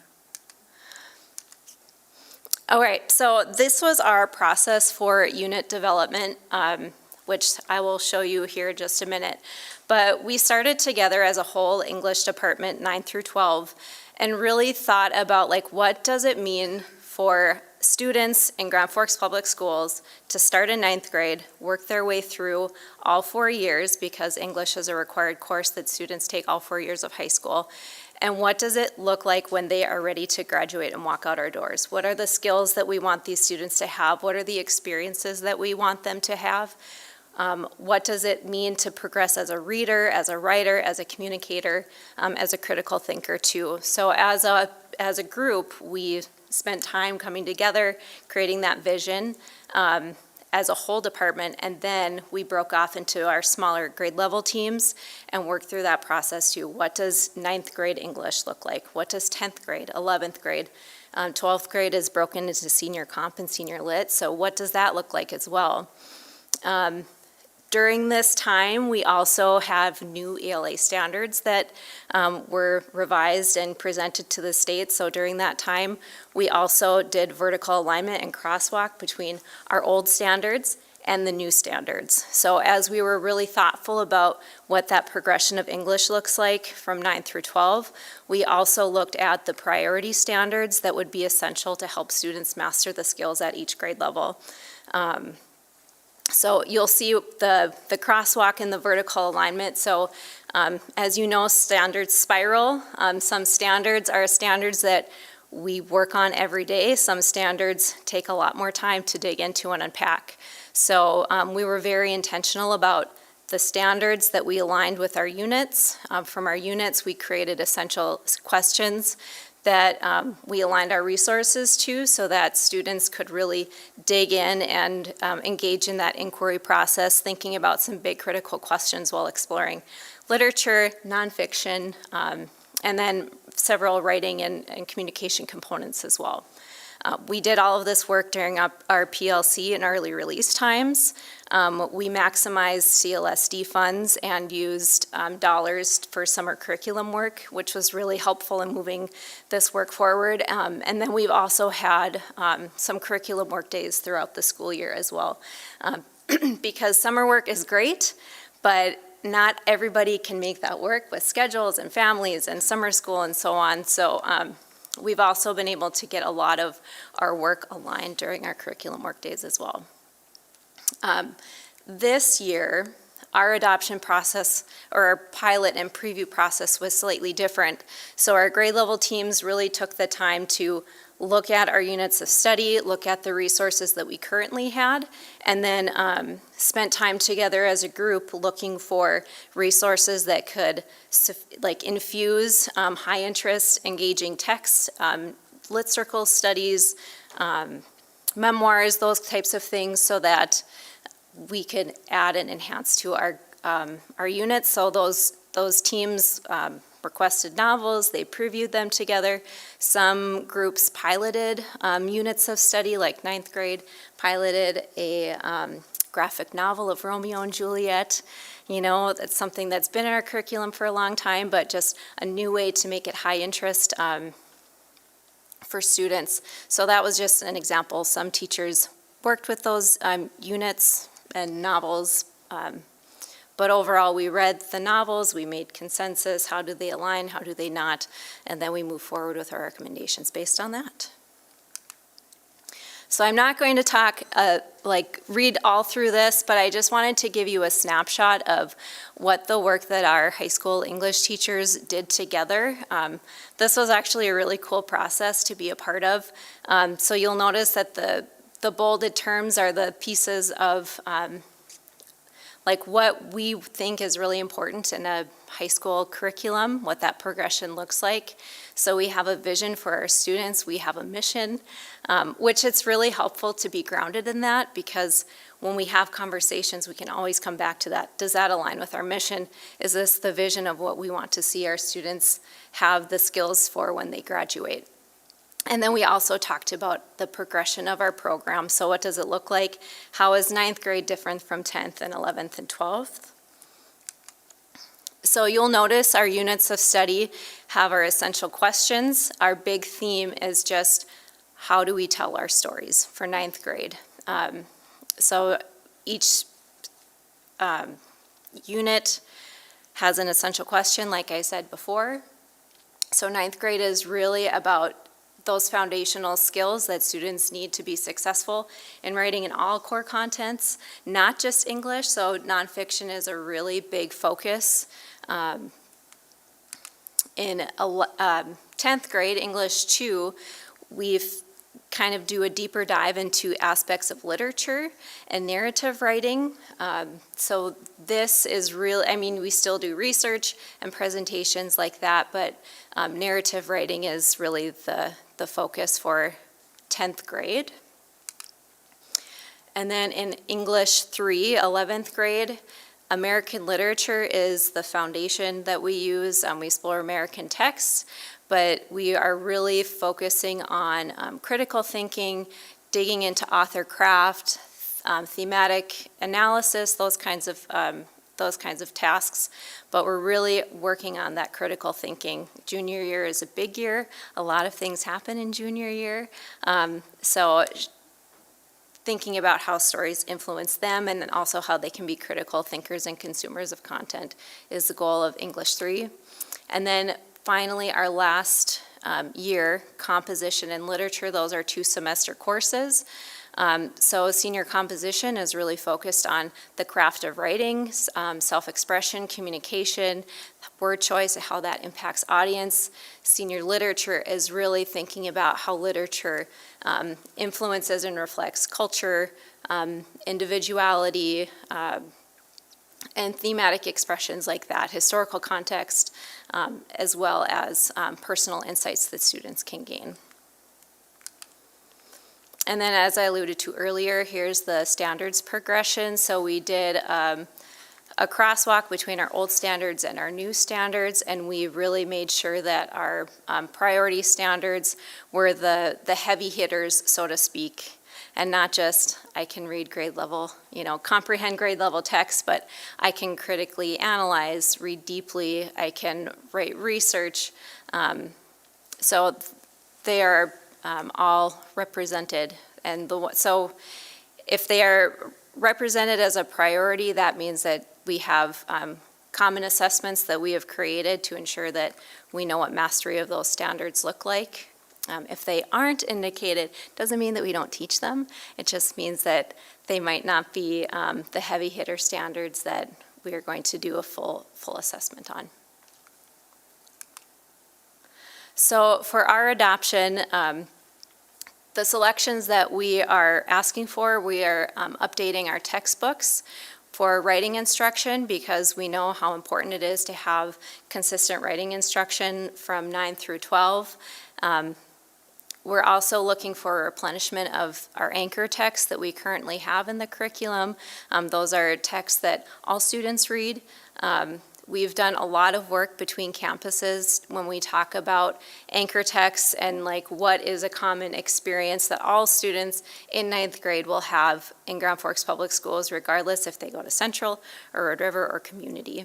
All right, so this was our process for unit development, which I will show you here in just a minute. But we started together as a whole English department, 9 through 12, and really thought about like, what does it mean for students in Grand Forks Public Schools to start in 9th grade, work their way through all 4 years, because English is a required course that students take all 4 years of high school. And what does it look like when they are ready to graduate and walk out our doors? What are the skills that we want these students to have? What are the experiences that we want them to have? What does it mean to progress as a reader, as a writer, as a communicator, as a critical thinker too? So as a group, we spent time coming together, creating that vision as a whole department, and then we broke off into our smaller grade level teams and worked through that process too. What does 9th grade English look like? What does 10th grade, 11th grade? 12th grade is broken into senior comp and senior lit, so what does that look like as well? During this time, we also have new ELA standards that were revised and presented to the state. So during that time, we also did vertical alignment and crosswalk between our old standards and the new standards. So as we were really thoughtful about what that progression of English looks like from 9 through 12, we also looked at the priority standards that would be essential to help students master the skills at each grade level. So you'll see the crosswalk and the vertical alignment. So as you know, standards spiral. Some standards are standards that we work on every day. Some standards take a lot more time to dig into and unpack. So we were very intentional about the standards that we aligned with our units. From our units, we created essential questions that we aligned our resources to so that students could really dig in and engage in that inquiry process, thinking about some big critical questions while exploring literature, nonfiction, and then several writing and communication components as well. We did all of this work during our PLC and early release times. We maximized CLSD funds and used dollars for summer curriculum work, which was really helpful in moving this work forward. And then we've also had some curriculum work days throughout the school year as well. Because summer work is great, but not everybody can make that work with schedules and families and summer school and so on. So We've also been able to get a lot of our work aligned during our curriculum work days as well. This year, our adoption process, or our pilot and preview process, was slightly different. So our grade level teams really took the time to look at our units of study, look at the resources that we currently had, and then spent time together as a group looking for resources that could infuse high interest, engaging text, lit circle studies, memoirs, those types of things, so that we could add and enhance to our units. So those teams requested novels, they previewed them together. Some groups piloted units of study, like ninth grade piloted a graphic novel of Romeo and Juliet. You know, that's something that's been in our curriculum for a long time, but just a new way to make it high interest for students. So that was just an example. Some teachers worked with those units and novels, but overall we read the novels, we made consensus, how do they align, how do they not, and then we move forward with our recommendations based on that. So I'm not going to talk, read all through this, but I just wanted to give you a snapshot of what the work that our high school English teachers did together. This was actually a really cool process to be a part of. So you'll notice that the bolded terms are the pieces of what we think is really important in a high school curriculum, what that progression looks like. So we have a vision for our students, we have a mission, which it's really helpful to be grounded in that, because when we have conversations, we can always come back to that. Does that align with our mission? Is this the vision of what we want to see our students have the skills for when they graduate? And then we also talked about the progression of our program. So what does it look like? How is ninth grade different from 10th and 11th and 12th? So you'll notice our units of study have our essential questions. Our big theme is just, how do we tell our stories for ninth grade? So each unit has an essential question, like I said before. So ninth grade is really about those foundational skills that students need to be successful in writing in all core contents, not just English. So nonfiction is a really big focus. In 10th grade, English 2, we've kind of do a deeper dive into aspects of literature and narrative writing. So this is really, I mean, we still do research and presentations like that, but narrative writing is really the focus for 10th grade. And then in English 3, 11th grade, American literature is the foundation that we use. We explore American texts, but we are really focusing on critical thinking, digging into author craft, thematic analysis, those kinds of tasks. But we're really working on that critical thinking. Junior year is a big year. A lot of things happen in junior year. So thinking about how stories influence them, and then also how they can be critical thinkers and consumers of content, is the goal of English 3. And then finally, our last year, composition and literature, those are 2-semester courses. So senior composition is really focused on the craft of writing, self-expression, communication, word choice, and how that impacts audience. Senior literature is really thinking about how literature influences and reflects culture, individuality, and thematic expressions like that, historical context, as well as personal insights that students can gain. And then, as I alluded to earlier, here's the standards progression. So we did a crosswalk between our old standards and our new standards, and we really made sure that our priority standards were the heavy hitters, so to speak, and not just, I can read grade level, comprehend grade level text, but I can critically analyze, read deeply, I can write research. So they are all represented, and so if they are represented as a priority, that means that we have common assessments that we have created to ensure that we know what mastery of those standards look like. If they aren't indicated, doesn't mean that we don't teach them. It just means that they might not be the heavy hitter standards that we are going to do a full assessment on. So for our adoption, the selections that we are asking for, we are updating our textbooks for writing instruction because we know how important it is to have consistent writing instruction from 9 through 12. We're also looking for a replenishment of our anchor texts that we currently have in the curriculum. Those are texts that all students read. We've done a lot of work between campuses when we talk about anchor texts and like what is a common experience that all students in 9th grade will have in Grand Forks Public Schools, regardless if they go to Central or Red River or community.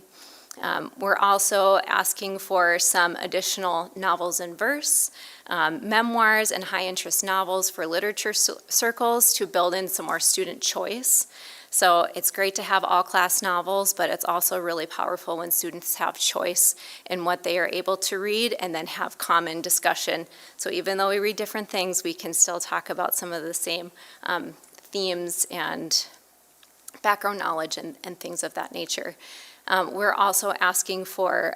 We're also asking for some additional novels in verse, memoirs and high-interest novels for literature circles to build in some more student choice. So it's great to have all-class novels, but it's also really powerful when students have choice in what they are able to read and then have common discussion. So even though we read different things, we can still talk about some of the same themes and background knowledge and things of that nature. We're also asking for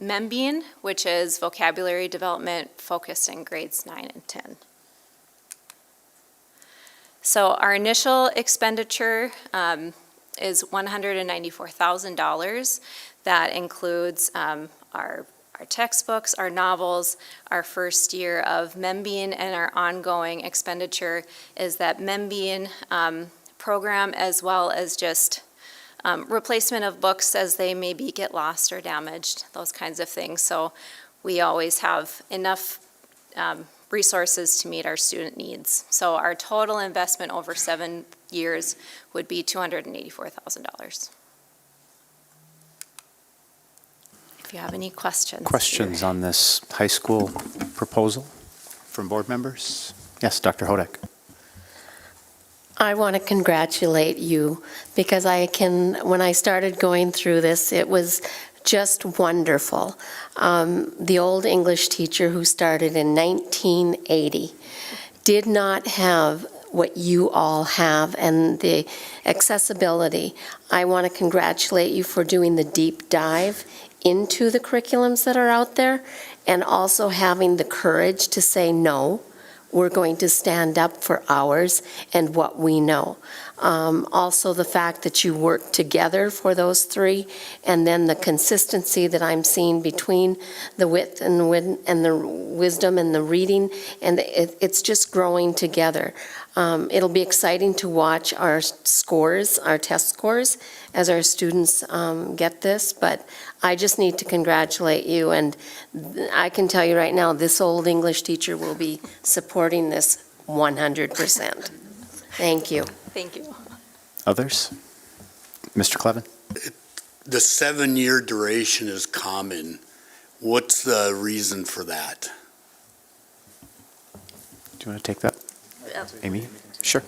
MEMBEAN, which is vocabulary development focused in grades 9 and 10. So our initial expenditure is $194,000. That includes our textbooks, our novels, our first year of MEMBEAN, and our ongoing expenditure is that MEMBEAN program, as well as just replacement of books as they maybe get lost or damaged, those kinds of things. So we always have enough resources to meet our student needs. So our total investment over 7 years would be $284,000. If you have any questions. Questions on this high school proposal from board members? Yes, Dr. Hodak. I want to congratulate you because when I started going through this, it was just wonderful. The old English teacher who started in 1980 did not have what you all have and the accessibility. I want to congratulate you for doing the deep dive into the curriculums that are out there and also having the courage to say no. We're going to stand up for ours and what we know. Also, the fact that you work together for those three, and then the consistency that I'm seeing between the width and the wisdom and the reading, and it's just growing together. It'll be exciting to watch our scores, our test scores, as our students get this, but I just need to congratulate you, and I can tell you right now, this old English teacher will be supporting this 100%. Thank you. Thank you. Others? Mr. Clevin? The 7-year duration is common. What's the reason for that? Do you want to take that? Amy? Sure.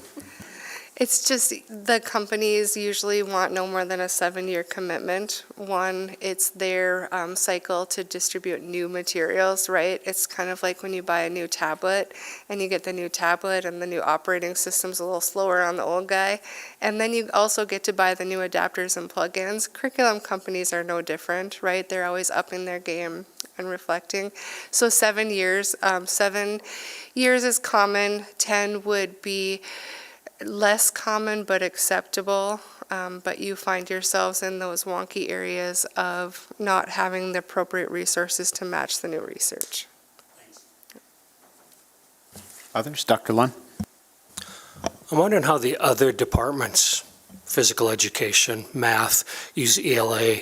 It's just the companies usually want no more than a 7-year commitment. One, it's their cycle to distribute new materials, right? It's kind of like when you buy a new tablet and you get the new tablet and the new operating system's a little slower on the old guy. And then you also get to buy the new adapters and plugins. Curriculum companies are no different, right? They're always upping their game and reflecting. So 7 years, 7 years is common. 10 would be less common but acceptable, but you find yourselves in those wonky areas of not having the appropriate resources to match the new research. Others? Dr. Lund? I'm wondering how the other departments, physical education, math, use ELA,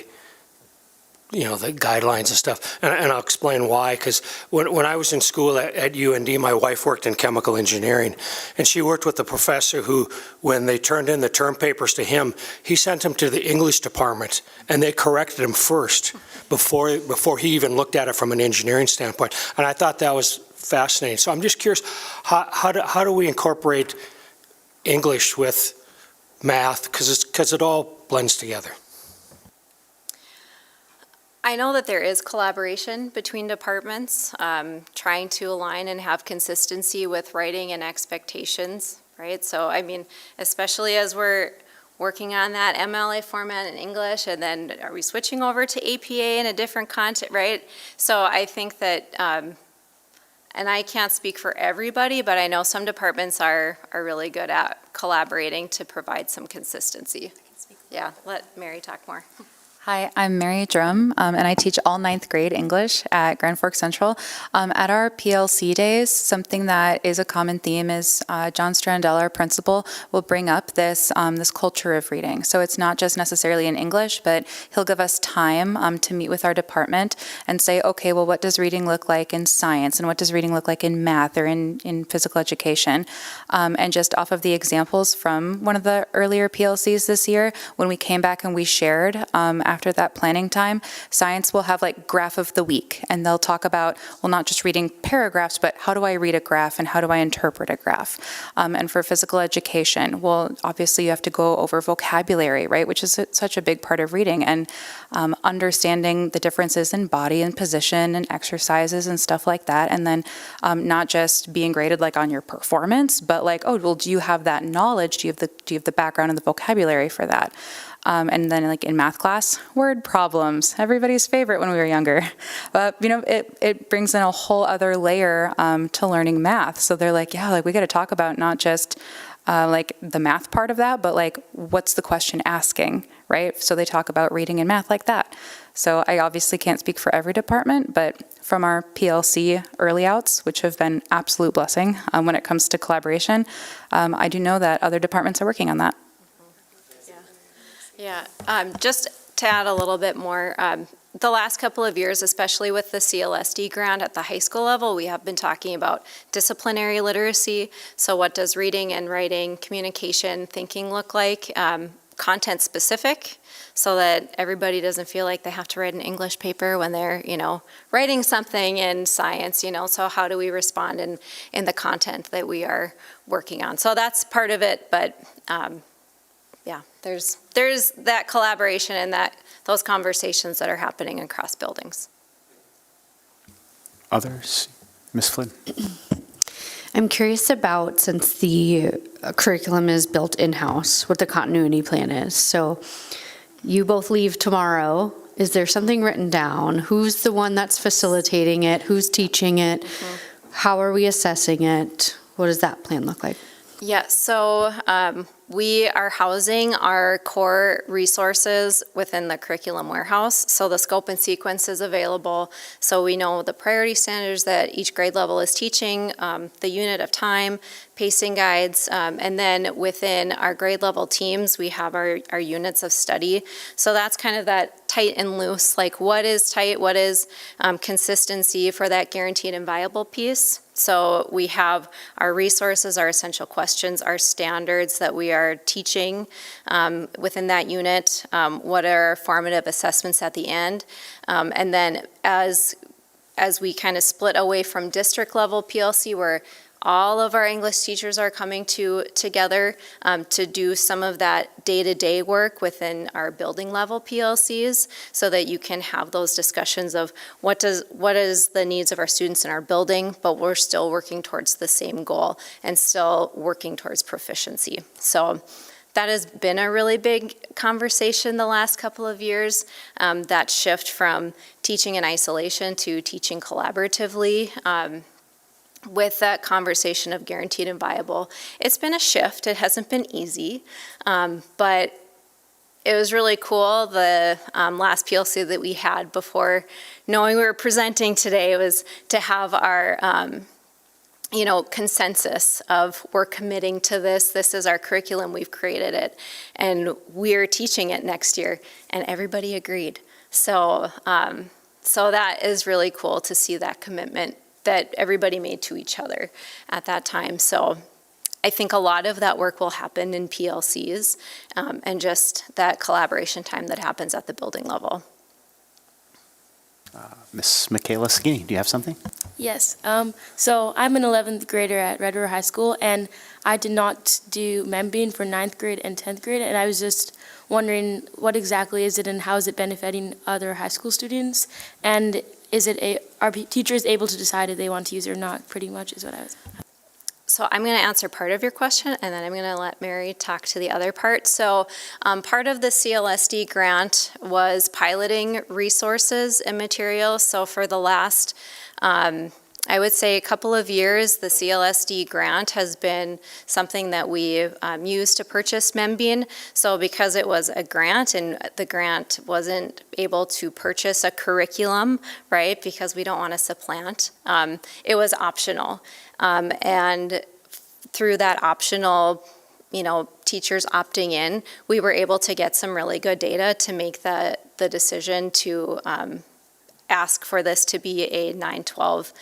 the guidelines and stuff. And I'll explain why, because when I was in school at UND, my wife worked in chemical engineering, and she worked with a professor who, when they turned in the term papers to him, he sent them to the English department, and they corrected him first before he even looked at it from an engineering standpoint. And I thought that was fascinating. So I'm just curious, how do we incorporate English with math, because it all blends together? I know that there is collaboration between departments, trying to align and have consistency with writing and expectations, right? So, I mean, especially as we're working on that MLA format in English, and then are we switching over to APA in a different content, right? So I think that, and I can't speak for everybody, but I know some departments are really good at collaborating to provide some consistency. Yeah, let Mary talk more. Hi, I'm Mary Drum, and I teach all 9th grade English at Grand Forks Central. At our PLC days, something that is a common theme is John Strandell, our principal, will bring up this culture of reading. So it's not just necessarily in English, but he'll give us time to meet with our department and say, okay, well, what does reading look like in science, and what does reading look like in math or in physical education? And just off of the examples from one of the earlier PLCs this year, when we came back and we shared after that planning time, science will have like graph of the week, and they'll talk about, well, not just reading paragraphs, but how do I read a graph and how do I interpret a graph? And for physical education, well, obviously you have to go over vocabulary, right, which is such a big part of reading, and understanding the differences in body and position and exercises and stuff like that, and then not just being graded like on your performance, but like, oh, well, do you have that knowledge? Do you have the background and the vocabulary for that? And then like in math class, word problems, everybody's favorite when we were younger. But, it brings in a whole other layer to learning math. So they're like, yeah, like we got to talk about not just like the math part of that, but like what's the question asking, right? So they talk about reading and math like that. So I obviously can't speak for every department, but from our PLC early outs, which have been absolute blessing when it comes to collaboration, I do know that other departments are working on that. Yeah, just to add a little bit more, the last couple of years, especially with the CLSD grant at the high school level, we have been talking about disciplinary literacy. So what does reading and writing, communication, thinking look like? Content specific, so that everybody doesn't feel like they have to write an English paper when they're, writing something in science, so how do we respond in the content that we are working on? So that's part of it, but yeah, there's that collaboration and those conversations that are happening across buildings. Others? Ms. Flynn? I'm curious about, since the curriculum is built in-house, what the continuity plan is. So you both leave tomorrow. Is there something written down? Who's the one that's facilitating it? Who's teaching it? Mm-hmm. How are we assessing it? What does that plan look like? Yeah, so we are housing our core resources within the curriculum warehouse. So the scope and sequence is available. So we know the priority standards that each grade level is teaching, the unit of time, pacing guides, and then within our grade level teams, we have our units of study. So that's kind of that tight and loose, like what is tight, what is consistency for that guaranteed and viable piece. So we have our resources, our essential questions, our standards that we are teaching within that unit, what are our formative assessments at the end, and then as we kind of split away from district level PLC, where all of our English teachers are coming together to do some of that day-to-day work within our building level PLCs, so that you can have those discussions of what is the needs of our students in our building, but we're still working towards the same goal and still working towards proficiency. So that has been a really big conversation the last couple of years, that shift from teaching in isolation to teaching collaboratively. With that conversation of guaranteed and viable. It's been a shift. It hasn't been easy, but it was really cool. The last PLC that we had before knowing we were presenting today was to have our consensus of we're committing to this. This is our curriculum. We've created it, and we're teaching it next year. And everybody agreed. So that is really cool to see that commitment that everybody made to each other at that time. So I think a lot of that work will happen in PLCs and just that collaboration time that happens at the building level. Miss Michaela Skinny, do you have something? Yes. So I'm an 11th grader at Red River High School, and I did not do Membean for 9th grade and 10th grade, and I was just wondering what exactly is it and how is it benefiting other high school students, and are teachers able to decide if they want to use it or not, pretty much is what I was. So I'm going to answer part of your question, and then I'm going to let Mary talk to the other part. So part of the CLSD grant was piloting resources and materials. So for the last, I would say a couple of years, the CLSD grant has been something that we used to purchase Membean. So because it was a grant and the grant wasn't able to purchase a curriculum, right, because we don't want to supplant, it was optional. And through that optional, teachers opting in, we were able to get some really good data to make the decision to ask for this to be a 9-12,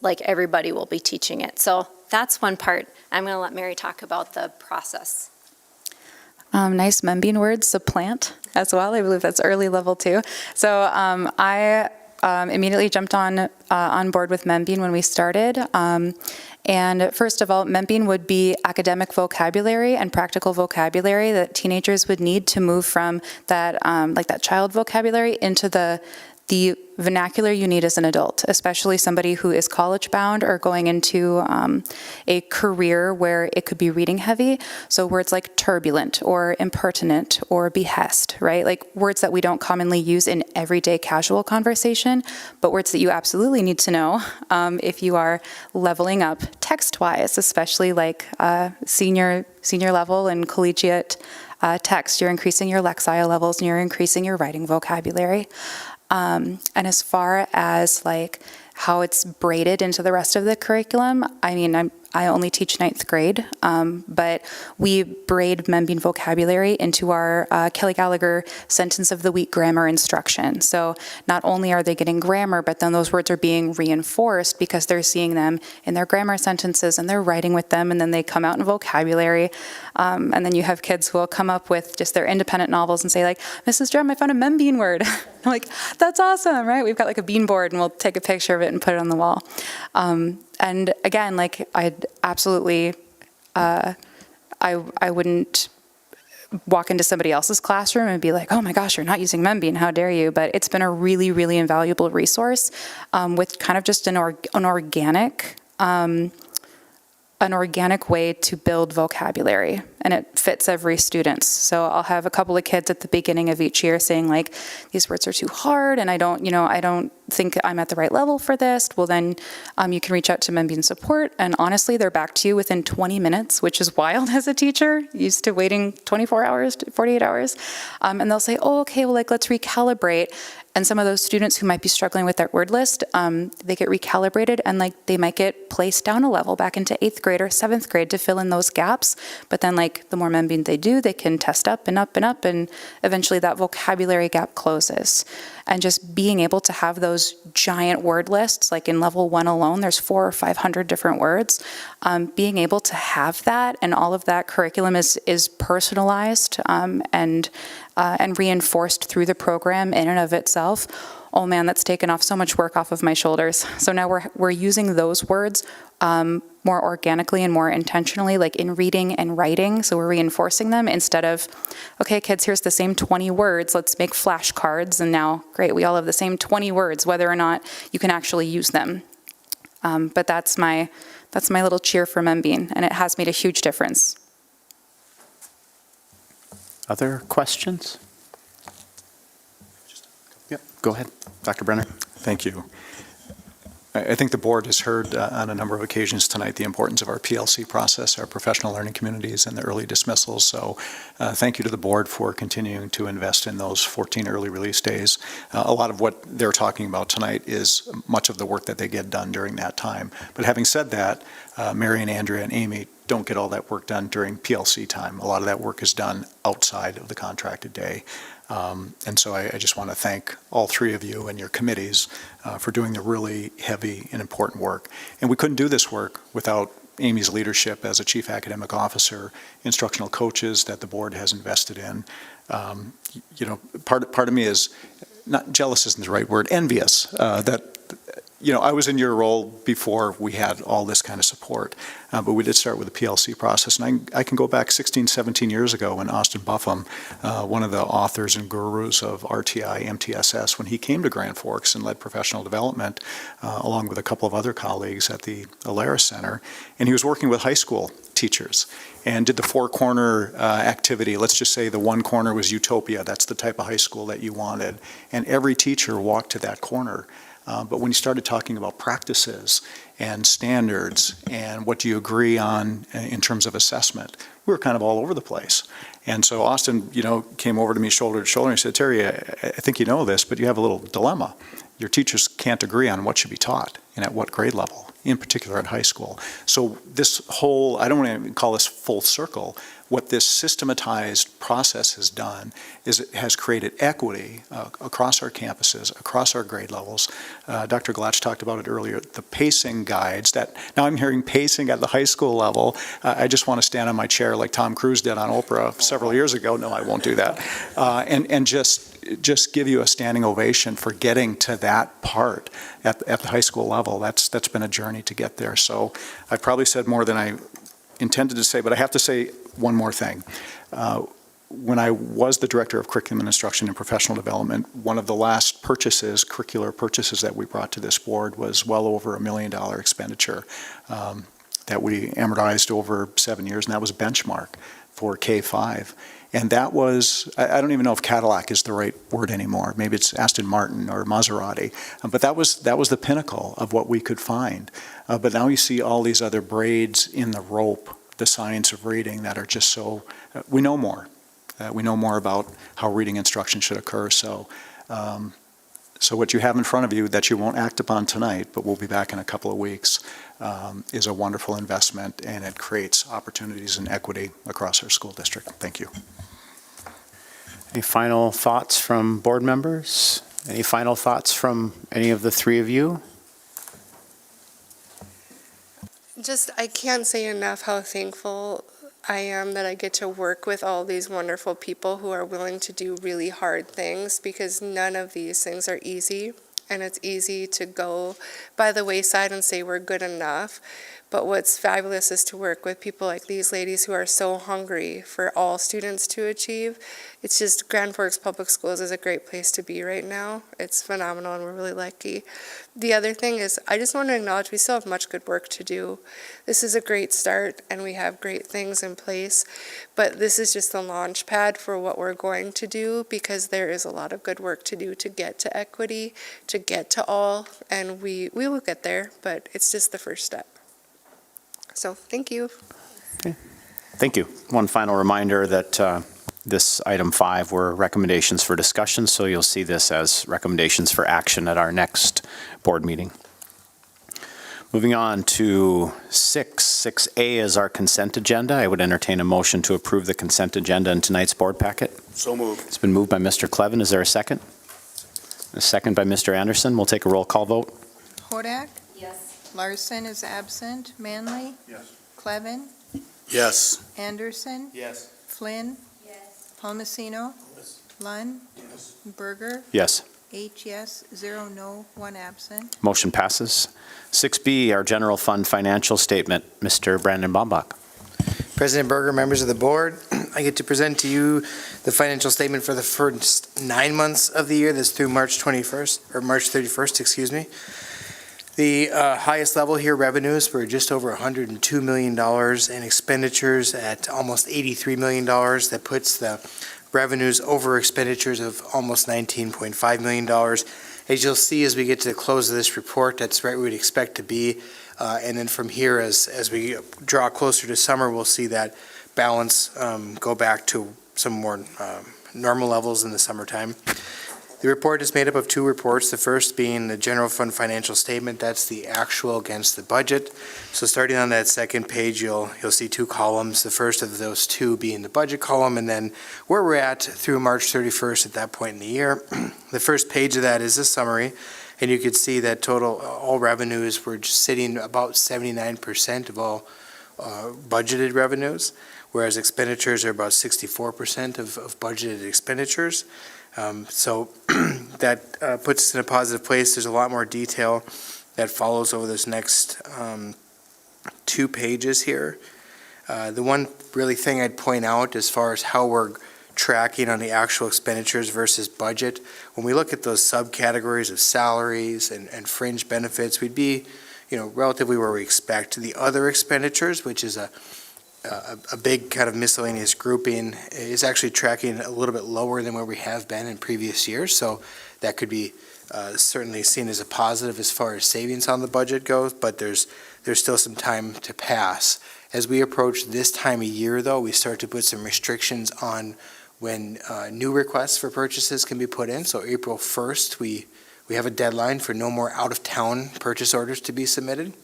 like everybody will be teaching it. So that's one part. I'm going to let Mary talk about the process. Nice Membean word, supplant as well. I believe that's early level too. So I immediately jumped on board with Membean when we started. And first of all, Membean would be academic vocabulary and practical vocabulary that teenagers would need to move from that, like that child vocabulary into the vernacular you need as an adult, especially somebody who is college bound or going into a career where it could be reading heavy. So words like turbulent or impertinent or behest, right? Like words that we don't commonly use in everyday casual conversation, but words that you absolutely need to know if you are leveling up text-wise, especially like senior level and collegiate text. You're increasing your lexile levels and you're increasing your writing vocabulary. And as far as like how it's braided into the rest of the curriculum, I mean, I only teach 9th grade, but we braid Membean vocabulary into our Kelly Gallagher sentence of the week grammar instruction. So not only are they getting grammar, but then those words are being reinforced because they're seeing them in their grammar sentences and they're writing with them, and then they come out in vocabulary. And then you have kids who will come up with just their independent novels and say like, Mrs. Drum, I found a Membean word. I'm like, that's awesome, right? We've got like a bean board and we'll take a picture of it and put it on the wall. And again, like I'd absolutely, I wouldn't walk into somebody else's classroom and be like, oh my gosh, you're not using Membean, how dare you? But it's been a really, really invaluable resource with kind of just an organic way to build vocabulary, and it fits every student. So I'll have a couple of kids at the beginning of each year saying like, these words are too hard and I don't think I'm at the right level for this. Well, then you can reach out to Membean support, and honestly, they're back to you within 20 minutes, which is wild as a teacher, used to waiting 24 hours, 48 hours. And they'll say, oh, okay, well, like, let's recalibrate. And some of those students who might be struggling with that word list, they get recalibrated and like they might get placed down a level back into 8th grade or 7th grade to fill in those gaps. But then like the more Membean they do, they can test up and up and up, and eventually that vocabulary gap closes. And just being able to have those giant word lists, like in level 1 alone, there's 400 or 500 different words. Being able to have that, and all of that curriculum is personalized and reinforced through the program in and of itself. Oh man, that's taken off so much work off of my shoulders. So now we're using those words more organically and more intentionally, like in reading and writing. So we're reinforcing them instead of, okay, kids, here's the same 20 words. Let's make flashcards. And now, great, we all have the same 20 words, whether or not you can actually use them. But that's my little cheer for Membean, and it has made a huge difference. Other questions? Yep, go ahead, Dr. Brenner. Thank you. I think the board has heard on a number of occasions tonight the importance of our PLC process, our professional learning communities, and the early dismissals. So thank you to the board for continuing to invest in those 14 early release days. A lot of what they're talking about tonight is much of the work that they get done during that time. But having said that, Mary and Andrea and Amy don't get all that work done during PLC time. A lot of that work is done outside of the contracted day. And so I just want to thank all three of you and your committees for doing the really heavy and important work. And we couldn't do this work without Amy's leadership as a chief academic officer, instructional coaches that the board has invested in. Part of me is, not jealous isn't the right word, envious that, I was in your role before we had all this kind of support, but we did start with the PLC process. And I can go back 16, 17 years ago when Austin Buffum, one of the authors and gurus of RTI, MTSS, when he came to Grand Forks and led professional development, along with a couple of other colleagues at the Alaris Center, and he was working with high school teachers and did the four-corner activity. Let's just say the one corner was utopia. That's the type of high school that you wanted. And every teacher walked to that corner. But when you started talking about practices and standards and what do you agree on in terms of assessment, we were kind of all over the place. And so Austin, came over to me shoulder to shoulder and he said, Terry, I think you know this, but you have a little dilemma. Your teachers can't agree on what should be taught and at what grade level, in particular at high school. So this whole, I don't want to call this full circle, what this systematized process has done is it has created equity across our campuses, across our grade levels. Dr. Glatch talked about it earlier, the pacing guides that, now I'm hearing pacing at the high school level. I just want to stand on my chair like Tom Cruise did on Oprah several years ago. No, I won't do that. And just give you a standing ovation for getting to that part at the high school level. That's been a journey to get there. So I've probably said more than I intended to say, but I have to say one more thing. When I was the Director of Curriculum and Instruction and Professional Development, one of the last curricular purchases that we brought to this board was well over $1 million expenditure that we amortized over 7 years, and that was Benchmark for K-5. And that was, I don't even know if Cadillac is the right word anymore. Maybe it's Aston Martin or Maserati. But that was the pinnacle of what we could find. But now you see all these other braids in the rope, the science of reading that are just so, we know more. We know more about how reading instruction should occur. So what you have in front of you that you won't act upon tonight, but we'll be back in a couple of weeks, is a wonderful investment, and it creates opportunities and equity across our school district. Thank you. Any final thoughts from board members? Any final thoughts from any of the three of you? I can't say enough how thankful I am that I get to work with all these wonderful people who are willing to do really hard things, because none of these things are easy, and it's easy to go by the wayside and say we're good enough. But what's fabulous is to work with people like these ladies who are so hungry for all students to achieve. It's just, Grand Forks Public Schools is a great place to be right now. It's phenomenal, and we're really lucky. The other thing is, I just want to acknowledge we still have much good work to do. This is a great start, and we have great things in place, but this is just the launch pad for what we're going to do, because there is a lot of good work to do to get to equity, to get to all, and we will get there, but it's just the first step. So, thank you. Okay. Thank you. One final reminder that this item 5 were recommendations for discussion, so you'll see this as recommendations for action at our next board meeting. Moving on to 6. 6A is our consent agenda. I would entertain a motion to approve the consent agenda in tonight's board packet. So moved. It's been moved by Mr. Clevin. Is there a second? A second by Mr. Anderson. We'll take a roll call vote. Hodak? Yes. Larson is absent. Manley? Yes. Clevin? Yes. Anderson? Yes. Flynn? Yes. Palmasino? Yes. Lund? Yes. Berger? Yes. 8 yes, 0 no, 1 absent. Motion passes. 6B, our general fund financial statement. Mr. Brandon Bombach. President Berger, members of the board, I get to present to you the financial statement for the first 9 months of the year. That's through March 31st, excuse me. The highest level here, revenues, were just over $102 million, and expenditures at almost $83 million. That puts the revenues over expenditures of almost $19.5 million. As you'll see as we get to the close of this report, that's right where we'd expect to be. And then from here, as we draw closer to summer, we'll see that balance go back to some more normal levels in the summertime. The report is made up of 2 reports, the first being the general fund financial statement. That's the actual against the budget. So starting on that second page, you'll see 2 columns, the first of those 2 being the budget column, and then where we're at through March 31st at that point in the year. The first page of that is a summary, and you can see that all revenues were just sitting about 79% of all budgeted revenues, whereas expenditures are about 64% of budgeted expenditures. So that puts us in a positive place. There's a lot more detail that follows over this next 2 pages here. The one really thing I'd point out as far as how we're tracking on the actual expenditures versus budget, when we look at those subcategories of salaries and fringe benefits, we'd be, relatively where we expect. The other expenditures, which is a big kind of miscellaneous grouping, is actually tracking a little bit lower than where we have been in previous years. So that could be certainly seen as a positive as far as savings on the budget goes, but there's still some time to pass. As we approach this time of year, though, we start to put some restrictions on when new requests for purchases can be put in. So April 1st, we have a deadline for no more out-of-town purchase orders to be submitted.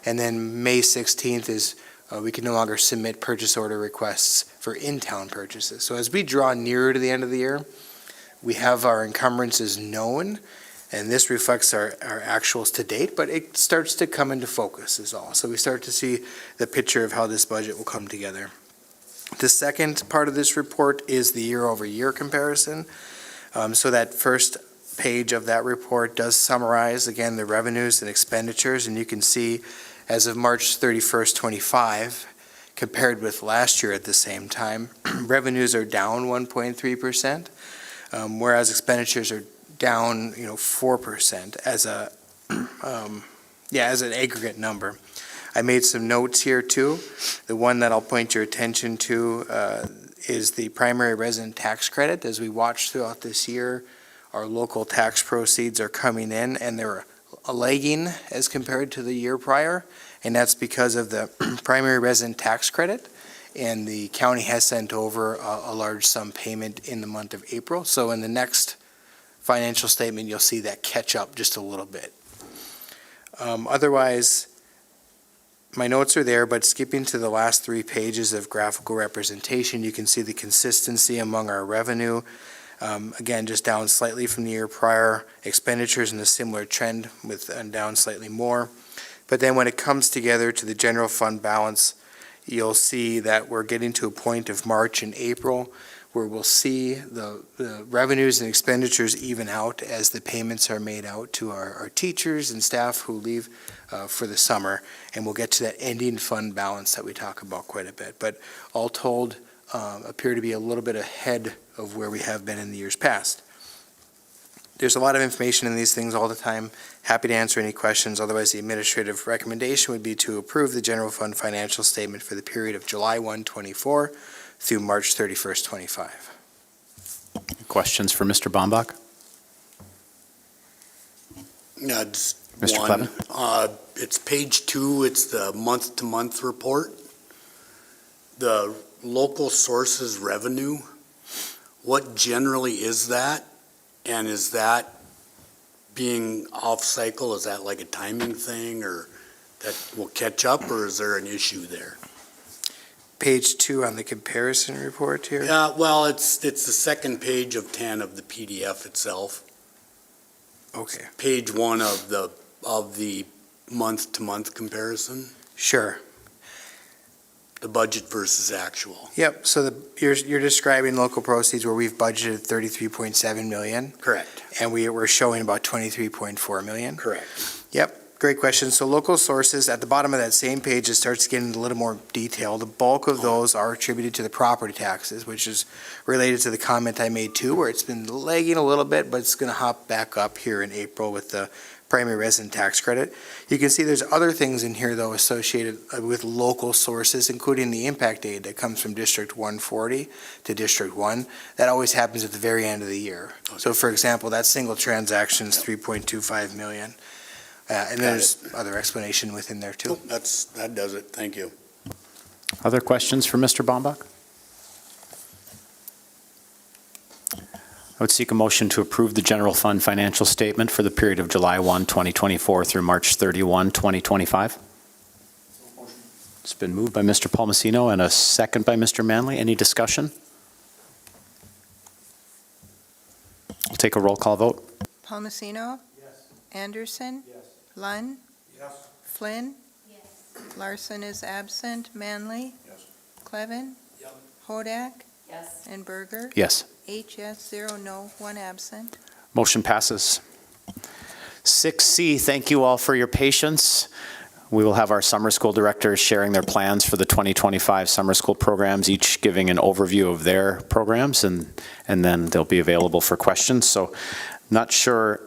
And then May 16th is we can no longer submit purchase order requests for in-town purchases. So as we draw nearer to the end of the year, we have our encumbrances known, and this reflects our actuals to date, but it starts to come into focus is all. So we start to see the picture of how this budget will come together. The second part of this report is the year-over-year comparison. So that first page of that report does summarize, again, the revenues and expenditures, and you can see as of March 31st, 25, compared with last year at the same time, revenues are down 1.3%, whereas expenditures are down, 4% as an aggregate number. I made some notes here too. The one that I'll point your attention to is the primary resident tax credit. As we watch throughout this year, our local tax proceeds are coming in and they're lagging as compared to the year prior, and that's because of the primary resident tax credit. And the county has sent over a large sum payment in the month of April. So in the next financial statement, you'll see that catch up just a little bit. Otherwise, my notes are there, but skipping to the last 3 pages of graphical representation, you can see the consistency among our revenue. Again, just down slightly from the year prior. Expenditures in a similar trend and down slightly more. But then when it comes together to the general fund balance, you'll see that we're getting to a point of March and April where we'll see the revenues and expenditures even out as the payments are made out to our teachers and staff who leave for the summer. And we'll get to that ending fund balance that we talk about quite a bit. But all told, appear to be a little bit ahead of where we have been in the years past. There's a lot of information in these things all the time. Happy to answer any questions. Otherwise, the administrative recommendation would be to approve the general fund financial statement for the period of July 1, 24 through March 31st, 25. Questions for Mr. Bombach? Yeah, just Mr. one. Clevin? It's page 2, it's the month-to-month report. The local sources revenue, what generally is that? And is that being off-cycle, is that like a timing thing, or that will catch up, or is there an issue there? Page 2 on the comparison report here. Yeah, well, it's the second page of 10 of the PDF itself. Okay. Page 1 of the month-to-month comparison, Sure. the budget versus actual. Yep. So you're describing local proceeds where we've budgeted 33.7 million, Correct. and we're showing about 23.4 million. Correct. Yep. Great question. So local sources, at the bottom of that same page, it starts getting a little more detail. The bulk of those are attributed to the property taxes, which is related to the comment I made too, where it's been lagging a little bit, but it's going to hop back up here in April with the primary resident tax credit. You can see there's other things in here, though, associated with local sources, including the impact aid that comes from District 140 to District 1. That always happens at the very end of the year. So, for example, that single transaction is 3.25 million. And there's other explanation within there, too. That does it. Thank you. Other questions for Mr. Bombach? I would seek a motion to approve the general fund financial statement for the period of July 1, 2024 through March 31, 2025. It's been moved by Mr. Palmasino and a second by Mr. Manley. Any discussion? I'll take a roll call vote. Palmasino? Yes. Anderson? Yes. Lund? Yes. Flynn? Yes. Larson is absent. Manley? Yes. Clevin? Yep. Hodak? Yes. And Berger? Yes. 8 yes, 0 no, 1 absent. Motion passes. 6C, thank you all for your patience. We will have our summer school directors sharing their plans for the 2025 summer school programs, each giving an overview of their programs, and then they'll be available for questions. So not sure,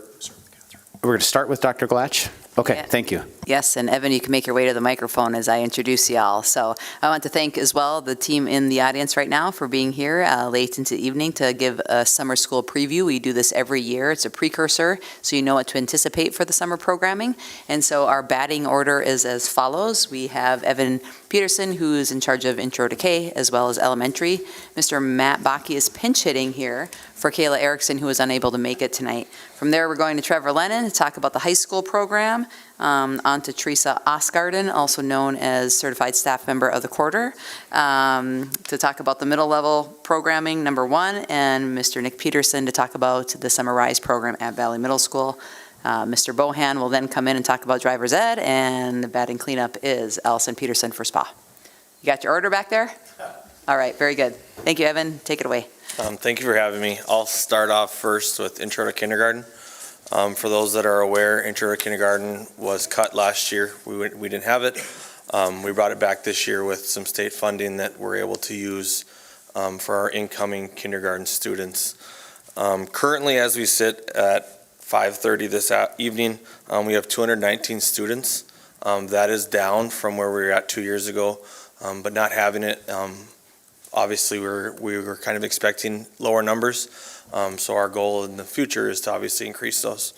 we're going to start with Dr. Glatch? Okay, Yeah. thank you. Yes, and Evan, you can make your way to the microphone as I introduce y'all. So I want to thank as well the team in the audience right now for being here late into the evening to give a summer school preview. We do this every year. It's a precursor, so you know what to anticipate for the summer programming. And so our batting order is as follows. We have Evan Peterson, who is in charge of Intro to K, as well as elementary. Mr. Matt Bakke is pinch hitting here for Kayla Erickson, who is unable to make it tonight. From there, we're going to Trevor Lennon to talk about the high school program. On to Teresa Osgarden, also known as Certified Staff Member of the Quarter, to talk about the middle level programming, number 1, and Mr. Nick Peterson to talk about the Summer Rise program at Valley Middle School. Mr. Bohan will then come in and talk about driver's ed, and the batting cleanup is Allison Peterson for SPA. You got your order back there? All right, very good. Thank you, Evan. Take it away. Thank you for having me. I'll start off first with Intro to Kindergarten. For those that are aware, Intro to Kindergarten was cut last year. We didn't have it. We brought it back this year with some state funding that we're able to use for our incoming kindergarten students. Currently, as we sit at 5:30 this evening, we have 219 students. That is down from where we were at 2 years ago, but not having it, obviously we were kind of expecting lower numbers. So our goal in the future is to obviously increase those.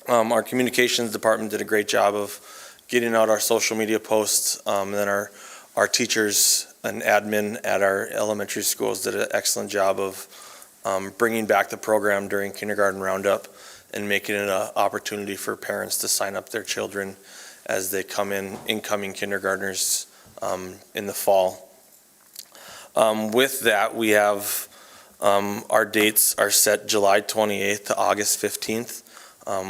Our communications department did a great job of getting out our social media posts, and then our teachers and admin at our elementary schools did an excellent job of bringing back the program during kindergarten roundup and making it an opportunity for parents to sign up their children as they come in, incoming kindergartners in the fall. With that, we have our dates are set July 28th to August 15th.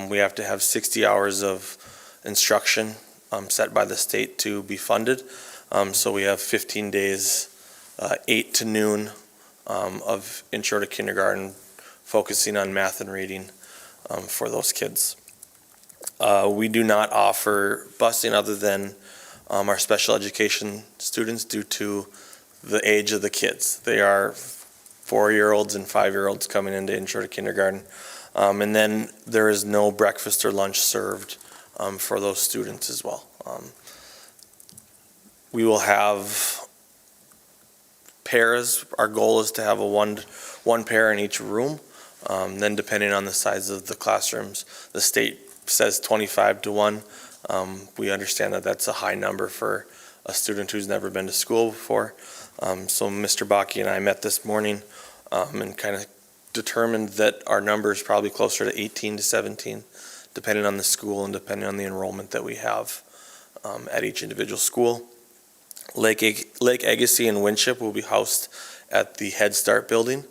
We have to have 60 hours of instruction set by the state to be funded. So we have 15 days, 8 to noon of Intro to Kindergarten, focusing on math and reading for those kids. We do not offer busing other than our special education students due to the age of the kids. They are 4-year-olds and 5-year-olds coming into Intro to Kindergarten. And then there is no breakfast or lunch served for those students as well. We will have pairs. Our goal is to have a one pair in each room. Then depending on the size of the classrooms, the state says 25 to 1. We understand that that's a high number for a student who's never been to school before. So Mr. Bakke and I met this morning and kind of determined that our number is probably closer to 18 to 17, depending on the school and depending on the enrollment that we have at each individual school. Lake Agassiz and Winship will be housed at the Head Start building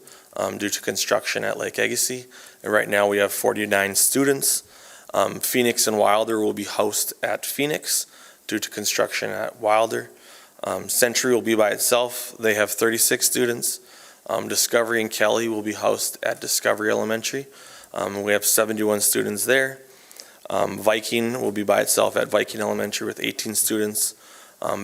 due to construction at Lake Agassiz. And right now we have 49 students. Phoenix and Wilder will be housed at Phoenix due to construction at Wilder. Century will be by itself. They have 36 students. Discovery and Kelly will be housed at Discovery Elementary. We have 71 students there. Viking will be by itself at Viking Elementary with 18 students.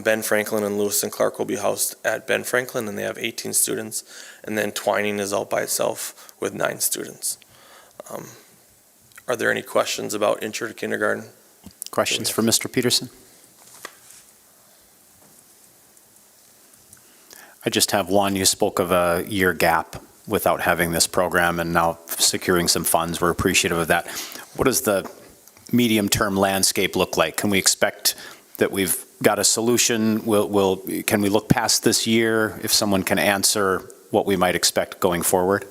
Ben Franklin and Lewis and Clark will be housed at Ben Franklin, and they have 18 students. And then Twining is out by itself with 9 students. Are there any questions about Intro to Kindergarten? Questions for Mr. Peterson? I just have one. You spoke of a year gap without having this program and now securing some funds. We're appreciative of that. What does the medium-term landscape look like? Can we expect that we've got a solution? Can we look past this year if someone can answer what we might expect going forward?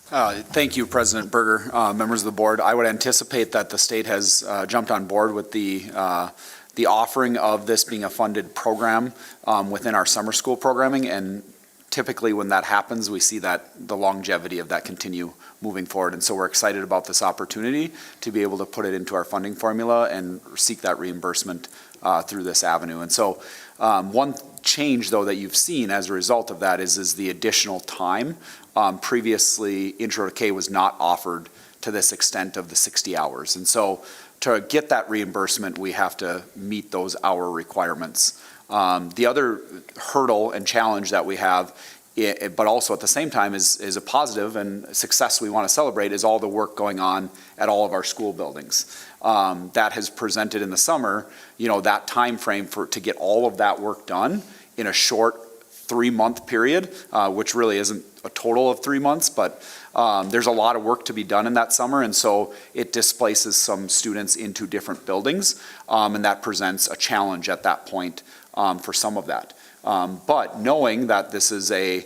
Thank you, President Berger, members of the board. I would anticipate that the state has jumped on board with the offering of this being a funded program within our summer school programming, and typically when that happens, we see that the longevity of that continue moving forward. And so we're excited about this opportunity to be able to put it into our funding formula and seek that reimbursement through this avenue. And so One change, though, that you've seen as a result of that is the additional time. Previously, Intro to K was not offered to this extent of the 60 hours. And so to get that reimbursement, we have to meet those hour requirements. The other hurdle and challenge that we have, but also at the same time is a positive and success we want to celebrate, is all the work going on at all of our school buildings. That has presented in the summer, that time frame to get all of that work done in a short 3-month period, which really isn't a total of 3 months, but there's a lot of work to be done in that summer, and so it displaces some students into different buildings, and that presents a challenge at that point for some of that. But knowing that this is a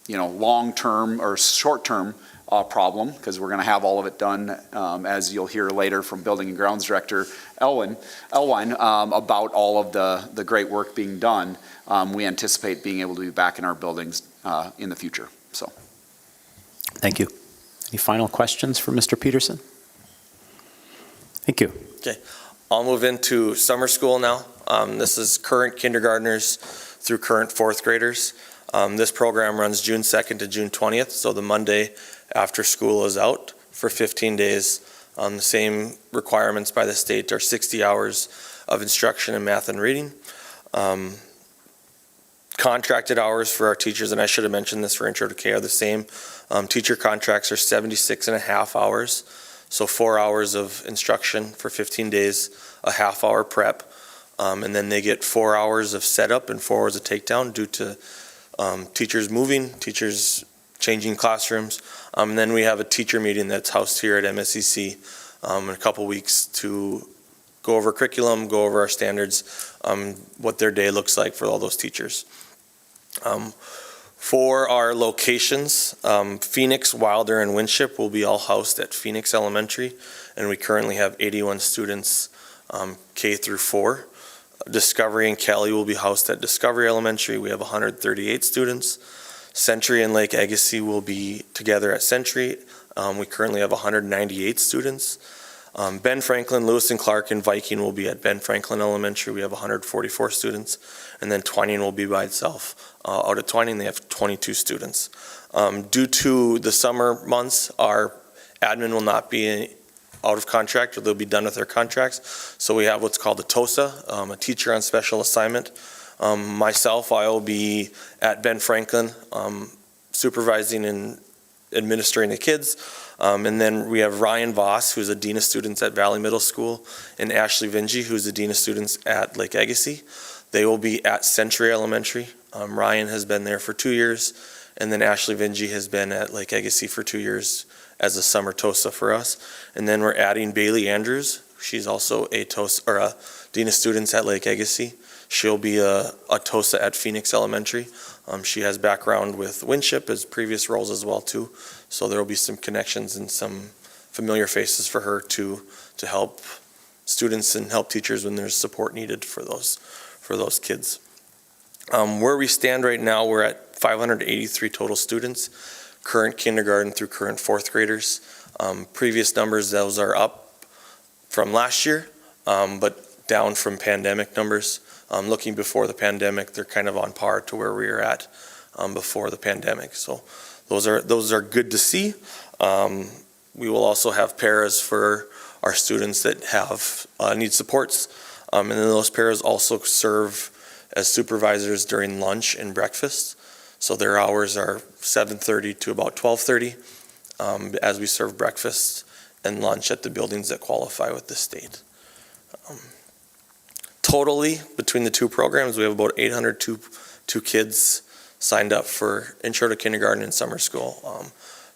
long-term or short-term problem, because we're going to have all of it done, as you'll hear later from Building and Grounds Director Elwine, about all of the great work being done, we anticipate being able to be back in our buildings in the future. So, Thank you. Any final questions for Mr. Peterson? Thank you. Okay, I'll move into summer school now. This is current kindergartners through current fourth graders. This program runs June 2nd to June 20th, so the Monday after school is out for 15 days. The same requirements by the state are 60 hours of instruction in math and reading. Contracted hours for our teachers, and I should have mentioned this for Intro to K, are the same. Teacher contracts are 76.5 hours, so 4 hours of instruction for 15 days, a half-hour prep, and then they get 4 hours of setup and 4 hours of takedown due to teachers moving, teachers changing classrooms, and then we have a teacher meeting that's housed here at MSCC in a couple weeks to go over curriculum, go over our standards, what their day looks like for all those teachers. For our locations, Phoenix, Wilder, and Winship will be all housed at Phoenix Elementary, and we currently have 81 students K through 4. Discovery and Cali will be housed at Discovery Elementary. We have 138 students. Century and Lake Agassiz will be together at Century. We currently have 198 students. Ben Franklin, Lewis and Clark, and Viking will be at Ben Franklin Elementary. We have 144 students. And then Twining will be by itself. Out at Twining, they have 22 students. Due to the summer months, our admin will not be out of contract, or they'll be done with their contracts. So we have what's called a TOSA, a teacher on special assignment. Myself, I will be at Ben Franklin, supervising and administering the kids. And then we have Ryan Voss, who's a Dean of Students at Valley Middle School, and Ashley Vinge, who's the Dean of Students at Lake Agassiz. They will be at Century Elementary. Ryan has been there for 2 years, and then Ashley Vinge has been at Lake Agassiz for 2 years as a summer TOSA for us. And then we're adding Bailey Andrews. She's also a TOSA, or a Dean of Students at Lake Agassiz. She'll be a TOSA at Phoenix Elementary. She has background with Winship as previous roles as well too. So there will be some connections and some familiar faces for her to help students and help teachers when there's support needed for those kids. Where we stand right now, we're at 583 total students, current kindergarten through current fourth graders. Previous numbers, those are up from last year, but down from pandemic numbers. Looking before the pandemic, they're kind of on par to where we were at before the pandemic. So those are good to see. We will also have paras for our students that have need supports, and then those paras also serve as supervisors during lunch and breakfast. So their hours are 7:30 to about 12:30 as we serve breakfast and lunch at the buildings that qualify with the state. Totally, between the two programs, we have about 802 kids signed up for Intro to Kindergarten and summer school.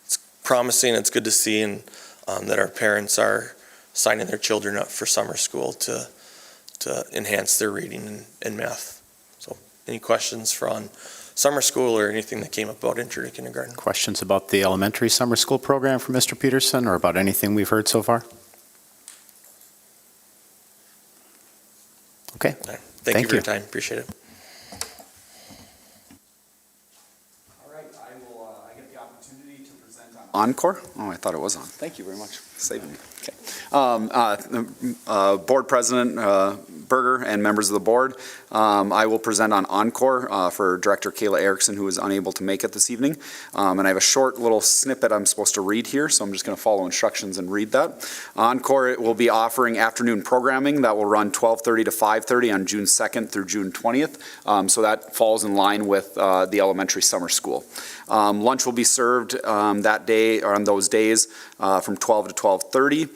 It's promising, it's good to see, and that our parents are signing their children up for summer school to enhance their reading and math. So any questions on summer school or anything that came up about Intro to Kindergarten? Questions about the elementary summer school program for Mr. Peterson, or about anything we've heard so far? Okay. Right. Thank you for your time. Appreciate it. All right, I get the opportunity to present on Encore. Oh, I thought it was on. Thank you very much for saving me. Okay. Board President Berger and members of the board, I will present on Encore for Director Kayla Erickson, who is unable to make it this evening. And I have a short little snippet I'm supposed to read here, so I'm just going to follow instructions and read that. Encore will be offering afternoon programming that will run 12:30 to 5:30 on June 2nd through June 20th. So that falls in line with the elementary summer school. Lunch will be served that day, or on those days, from 12 to 12:30.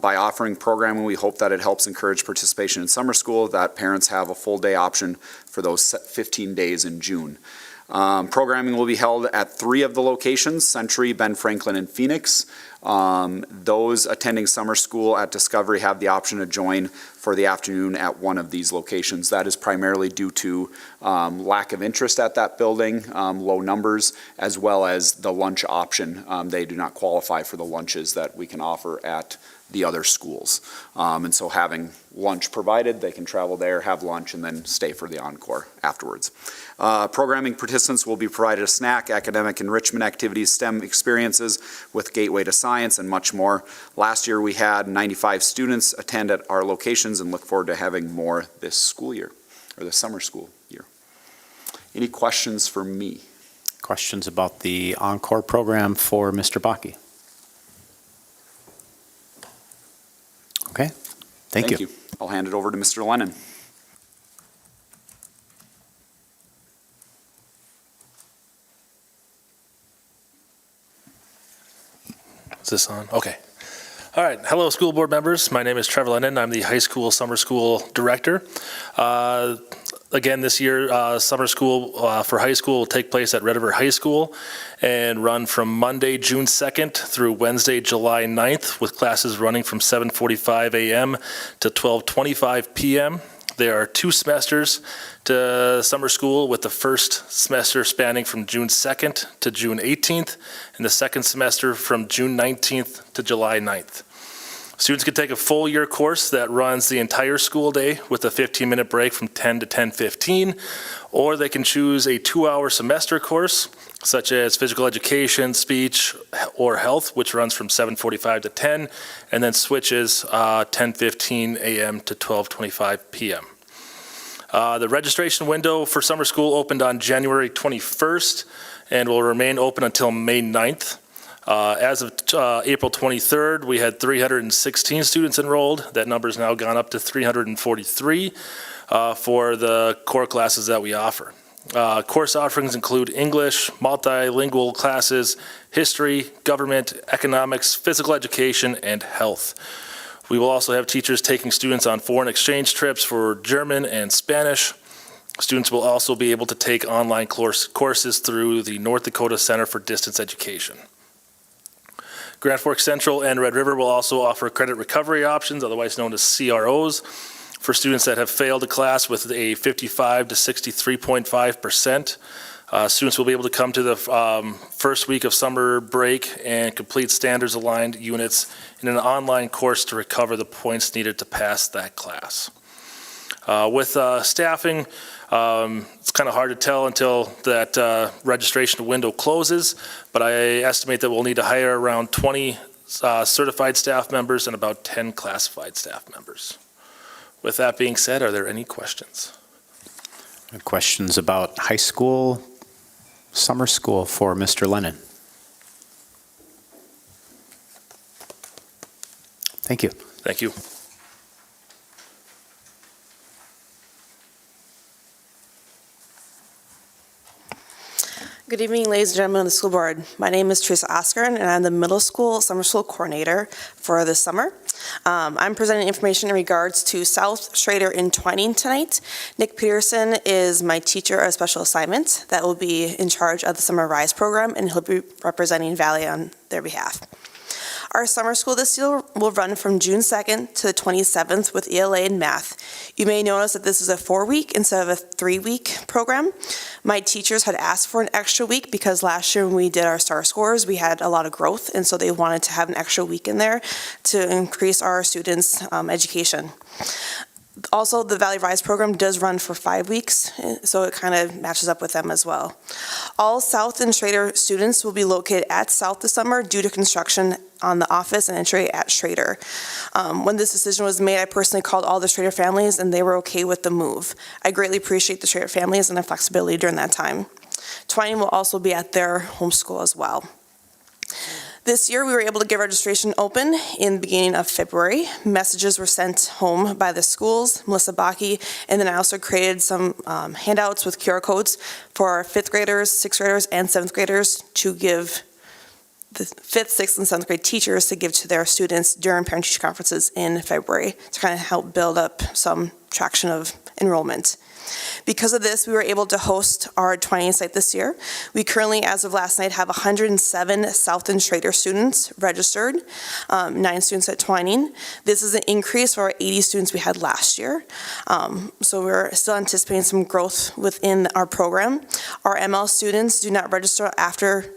By offering programming, we hope that it helps encourage participation in summer school, that parents have a full day option for those 15 days in June. Programming will be held at 3 of the locations: Century, Ben Franklin, and Phoenix. Those attending summer school at Discovery have the option to join for the afternoon at one of these locations. That is primarily due to lack of interest at that building, low numbers, as well as the lunch option. They do not qualify for the lunches that we can offer at the other schools. And so having lunch provided, they can travel there, have lunch, and then stay for the encore afterwards. Programming participants will be provided a snack, academic enrichment activities, STEM experiences with Gateway to Science, and much more. Last year we had 95 students attend at our locations and look forward to having more this school year, or the summer school year. Any questions for me? Questions about the Encore program for Mr. Bakke? Okay, thank you. I'll hand it over to Mr. Lennon. Is this on? Okay. All right. Hello, school board members. My name is Trevor Lennon. I'm the high school summer school director. Again, this year, summer school for high school will take place at Red River High School and run from Monday, June 2nd through Wednesday, July 9th, with classes running from 7:45 a.m. to 12:25 p.m. There are 2 semesters to summer school, with the first semester spanning from June 2nd to June 18th, and the second semester from June 19th to July 9th. Students can take a full year course that runs the entire school day with a 15-minute break from 10 to 10:15, or they can choose a 2-hour semester course, such as physical education, speech, or health, which runs from 7:45 to 10, and then switches 10:15 a.m. to 12:25 p.m. The registration window for summer school opened on January 21st and will remain open until May 9th. As of April 23rd, we had 316 students enrolled. That number has now gone up to 343 for the core classes that we offer. Course offerings include English, multilingual classes, history, government, economics, physical education, and health. We will also have teachers taking students on foreign exchange trips for German and Spanish. Students will also be able to take online courses through the North Dakota Center for Distance Education. Grand Forks Central and Red River will also offer credit recovery options, otherwise known as CROs, for students that have failed a class with a 55 to 63.5%. Students will be able to come to the first week of summer break and complete standards-aligned units in an online course to recover the points needed to pass that class. With staffing, it's kind of hard to tell until that registration window closes, but I estimate that we'll need to hire around 20 certified staff members and about 10 classified staff members. With that being said, are there any questions? Questions about high school, summer school for Mr. Lennon? Thank you. Thank you. Good evening, ladies and gentlemen of the school board. My name is Teresa Oskern, and I'm the middle school summer school coordinator for this summer. I'm presenting information in regards to South Schrader in Twining tonight. Nick Peterson is my teacher of special assignments that will be in charge of the Summer Rise program, and he'll be representing Valley on their behalf. Our summer school this year will run from June 2nd to the 27th with ELA and math. You may notice that this is a 4-week instead of a 3-week program. My teachers had asked for an extra week because last year when we did our STAR scores, we had a lot of growth, and so they wanted to have an extra week in there to increase our students' education. Also, the Valley Rise program does run for 5 weeks, so it kind of matches up with them as well. All South and Schrader students will be located at South this summer due to construction on the office and entry at Schrader. When this decision was made, I personally called all the Schrader families, and they were okay with the move. I greatly appreciate the Schrader families and their flexibility during that time. Twining will also be at their home school as well. This year, we were able to get registration open in the beginning of February. Messages were sent home by the schools, Melissa Bakke, and then I also created some handouts with QR codes for our 5th graders, 6th graders, and 7th graders to give the 5th, 6th, and 7th grade teachers to give to their students during parent-teacher conferences in February to kind of help build up some traction of enrollment. Because of this, we were able to host our Twining site this year. We currently, as of last night, have 107 South and Schrader students registered, 9 students at Twining. This is an increase for our 80 students we had last year. So we're still anticipating some growth within our program. Our ML students do not register after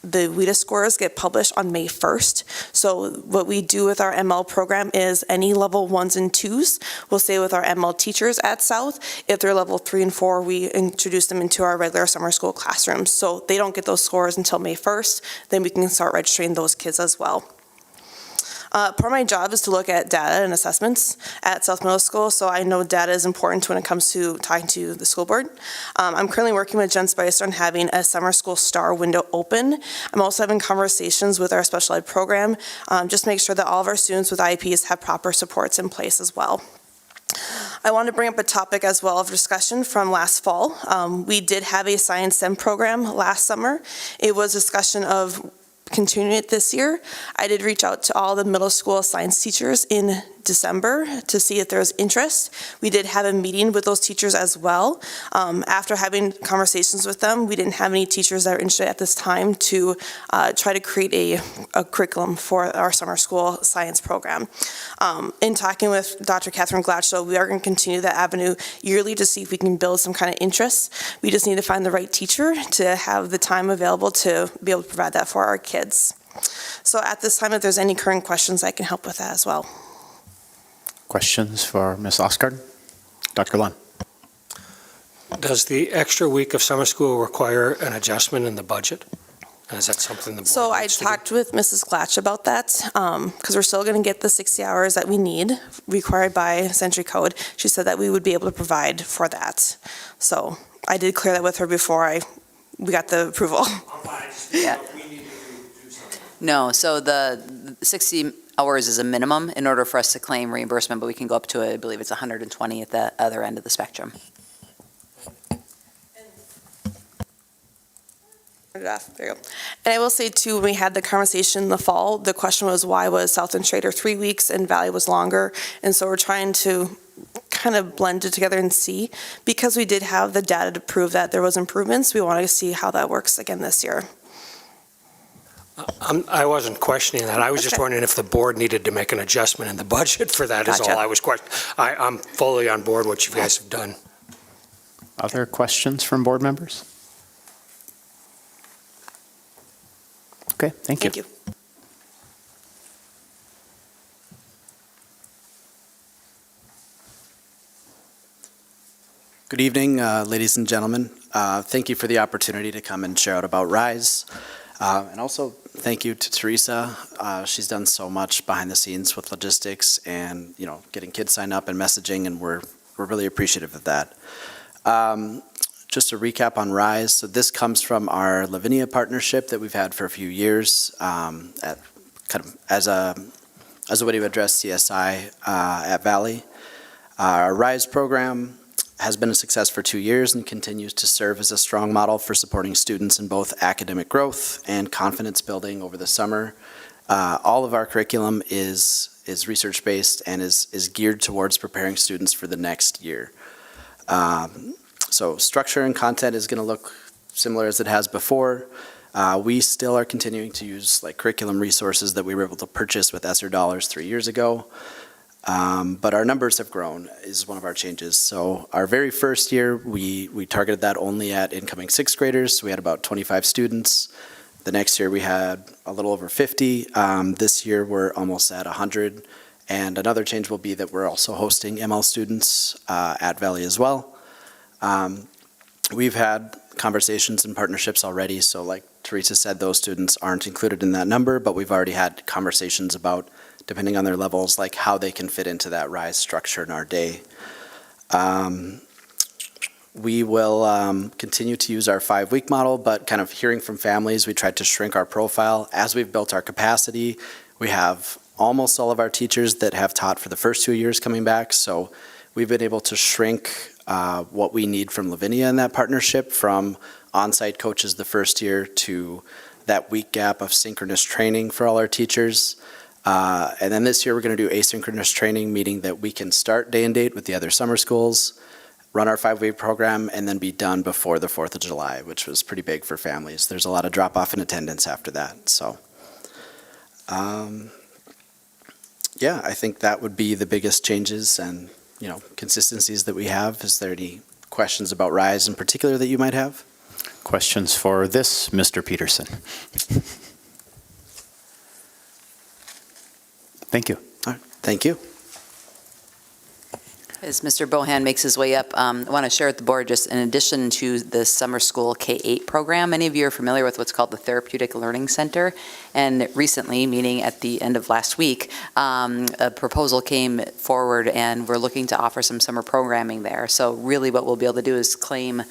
the WIDA scores get published on May 1st. So what we do with our ML program is any level 1s and 2s will stay with our ML teachers at South. If they're level 3 and 4, we introduce them into our regular summer school classrooms. So they don't get those scores until May 1st. Then we can start registering those kids as well. Part of my job is to look at data and assessments at South Middle School, so I know data is important when it comes to talking to the school board. I'm currently working with Jen Spicer on having a summer school star window open. I'm also having conversations with our special ed program, just to make sure that all of our students with IEPs have proper supports in place as well. I want to bring up a topic as well of discussion from last fall. We did have a science STEM program last summer. It was a discussion of continuing it this year. I did reach out to all the middle school science teachers in December to see if there was interest. We did have a meeting with those teachers as well. After having conversations with them, we didn't have any teachers that were interested at this time to try to create a curriculum for our summer school science program. In talking with Dr. Catherine Glatchlow, we are going to continue that avenue yearly to see if we can build some kind of interest. We just need to find the right teacher to have the time available to be able to provide that for our kids. So at this time, if there's any current questions, I can help with that as well. Questions for Ms. Osgard? Dr. Lund? Does the extra week of summer school require an adjustment in the budget? Is that something the board So I needs to talked with Mrs. Glatch about that, because we're still going to get the 60 hours that we need required by Century Code. She said that we would be able to provide for that. So I did clear that with her before we got the approval. Yeah. No, so the 60 hours is a minimum in order for us to claim reimbursement, but we can go up to, I believe it's 120 at the other end of the spectrum. There you go. And I will say too, when we had the conversation in the fall, the question was why was South and Schrader 3 weeks and Valley was longer? And so we're trying to kind of blend it together and see, because we did have the data to prove that there was improvements, we want to see how that works again this year. I wasn't questioning that. I was just wondering if the board needed to make an adjustment in the budget for that is all I was questioning. I'm fully on board what you guys have done. Other questions from board members? Okay, thank you. Thank you. Good evening, ladies and gentlemen. Thank you for the opportunity to come and share out about RISE. And also, thank you to Teresa. She's done so much behind the scenes with logistics and, getting kids signed up and messaging, and we're really appreciative of that. Just to recap on RISE, so this comes from our Lavinia partnership that we've had for a few years, as a way to address CSI at Valley. Our RISE program has been a success for 2 years and continues to serve as a strong model for supporting students in both academic growth and confidence building over the summer. All of our curriculum is research-based and is geared towards preparing students for the next year. So structure and content is going to look similar as it has before. We still are continuing to use curriculum resources that we were able to purchase with ESSER dollars 3 years ago. But our numbers have grown is one of our changes. So our very first year, we targeted that only at incoming 6th graders. So we had about 25 students. The next year we had a little over 50. This year we're almost at 100. And another change will be that we're also hosting ML students at Valley as well. We've had conversations and partnerships already, so like Teresa said, those students aren't included in that number, but we've already had conversations about, depending on their levels, like how they can fit into that RISE structure in our day. We will continue to use our 5-week model, but kind of hearing from families, we tried to shrink our profile. As we've built our capacity, we have almost all of our teachers that have taught for the first 2 years coming back, so we've been able to shrink what we need from Lavinia in that partnership, from on-site coaches the first year to that week gap of synchronous training for all our teachers. And then this year we're going to do asynchronous training, meaning that we can start day and date with the other summer schools, run our 5-week program, and then be done before the 4th of July, which was pretty big for families. There's a lot of drop-off in attendance after that. So, yeah, I think that would be the biggest changes and, you know, consistencies that we have. Is there any questions about RISE in particular that you might have? Questions for this Mr. Peterson? Thank you. All right, thank you. As Mr. Bohan makes his way up, I want to share with the board, just in addition to the summer school K-8 program, many of you are familiar with what's called the Therapeutic Learning Center. And recently, meaning at the end of last week, a proposal came forward and we're looking to offer some summer programming there. So really what we'll be able to do is claim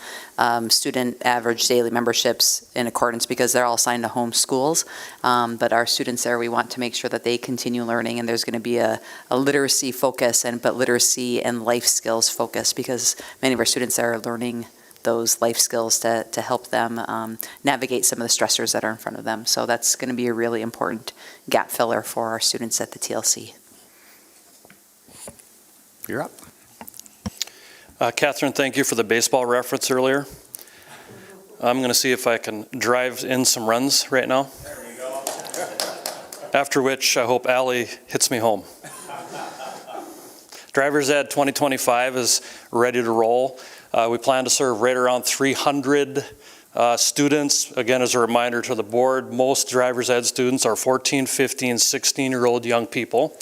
student average daily memberships in accordance, because they're all assigned to home schools. But our students there, we want to make sure that they continue learning, and there's going to be a literacy focus, but literacy and life skills focus, because many of our students are learning those life skills to help them navigate some of the stressors that are in front of them. So that's going to be a really important gap filler for our students at the TLC. You're up. Catherine, thank you for the baseball reference earlier. I'm going to see if I can drive in some runs right now. There we go. After which I hope Allie hits me home. Driver's Ed 2025 is ready to roll. We plan to serve right around 300 students. Again, as a reminder to the board, most Driver's Ed students are 14, 15, 16-year-old young people.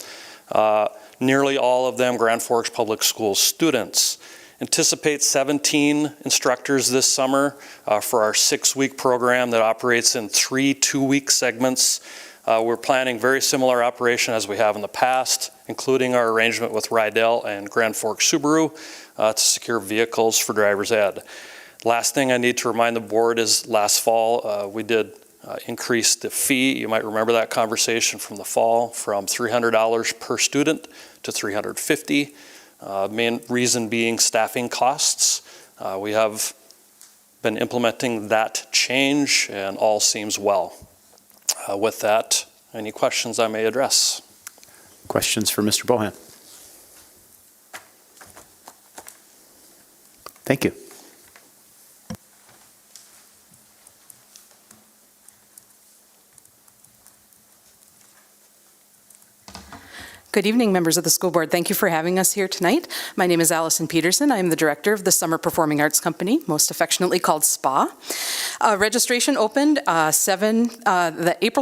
Nearly all of them Grand Forks Public Schools students. Anticipate 17 instructors this summer for our 6-week program that operates in 3 2-week segments. We're planning very similar operation as we have in the past, including our arrangement with Rydell and Grand Forks Subaru to secure vehicles for Driver's Ed. Last thing I need to remind the board is last fall we did increase the fee. You might remember that conversation from the fall, from $300 per student to $350. Main reason being staffing costs. We have been implementing that change and all seems well. With that, any questions I may address? Questions for Mr. Bohan? Thank you. Good evening, members of the school board. Thank you for having us here tonight. My name is Allison Peterson. I am the director of the Summer Performing Arts Company, most affectionately called SPA. Registration opened April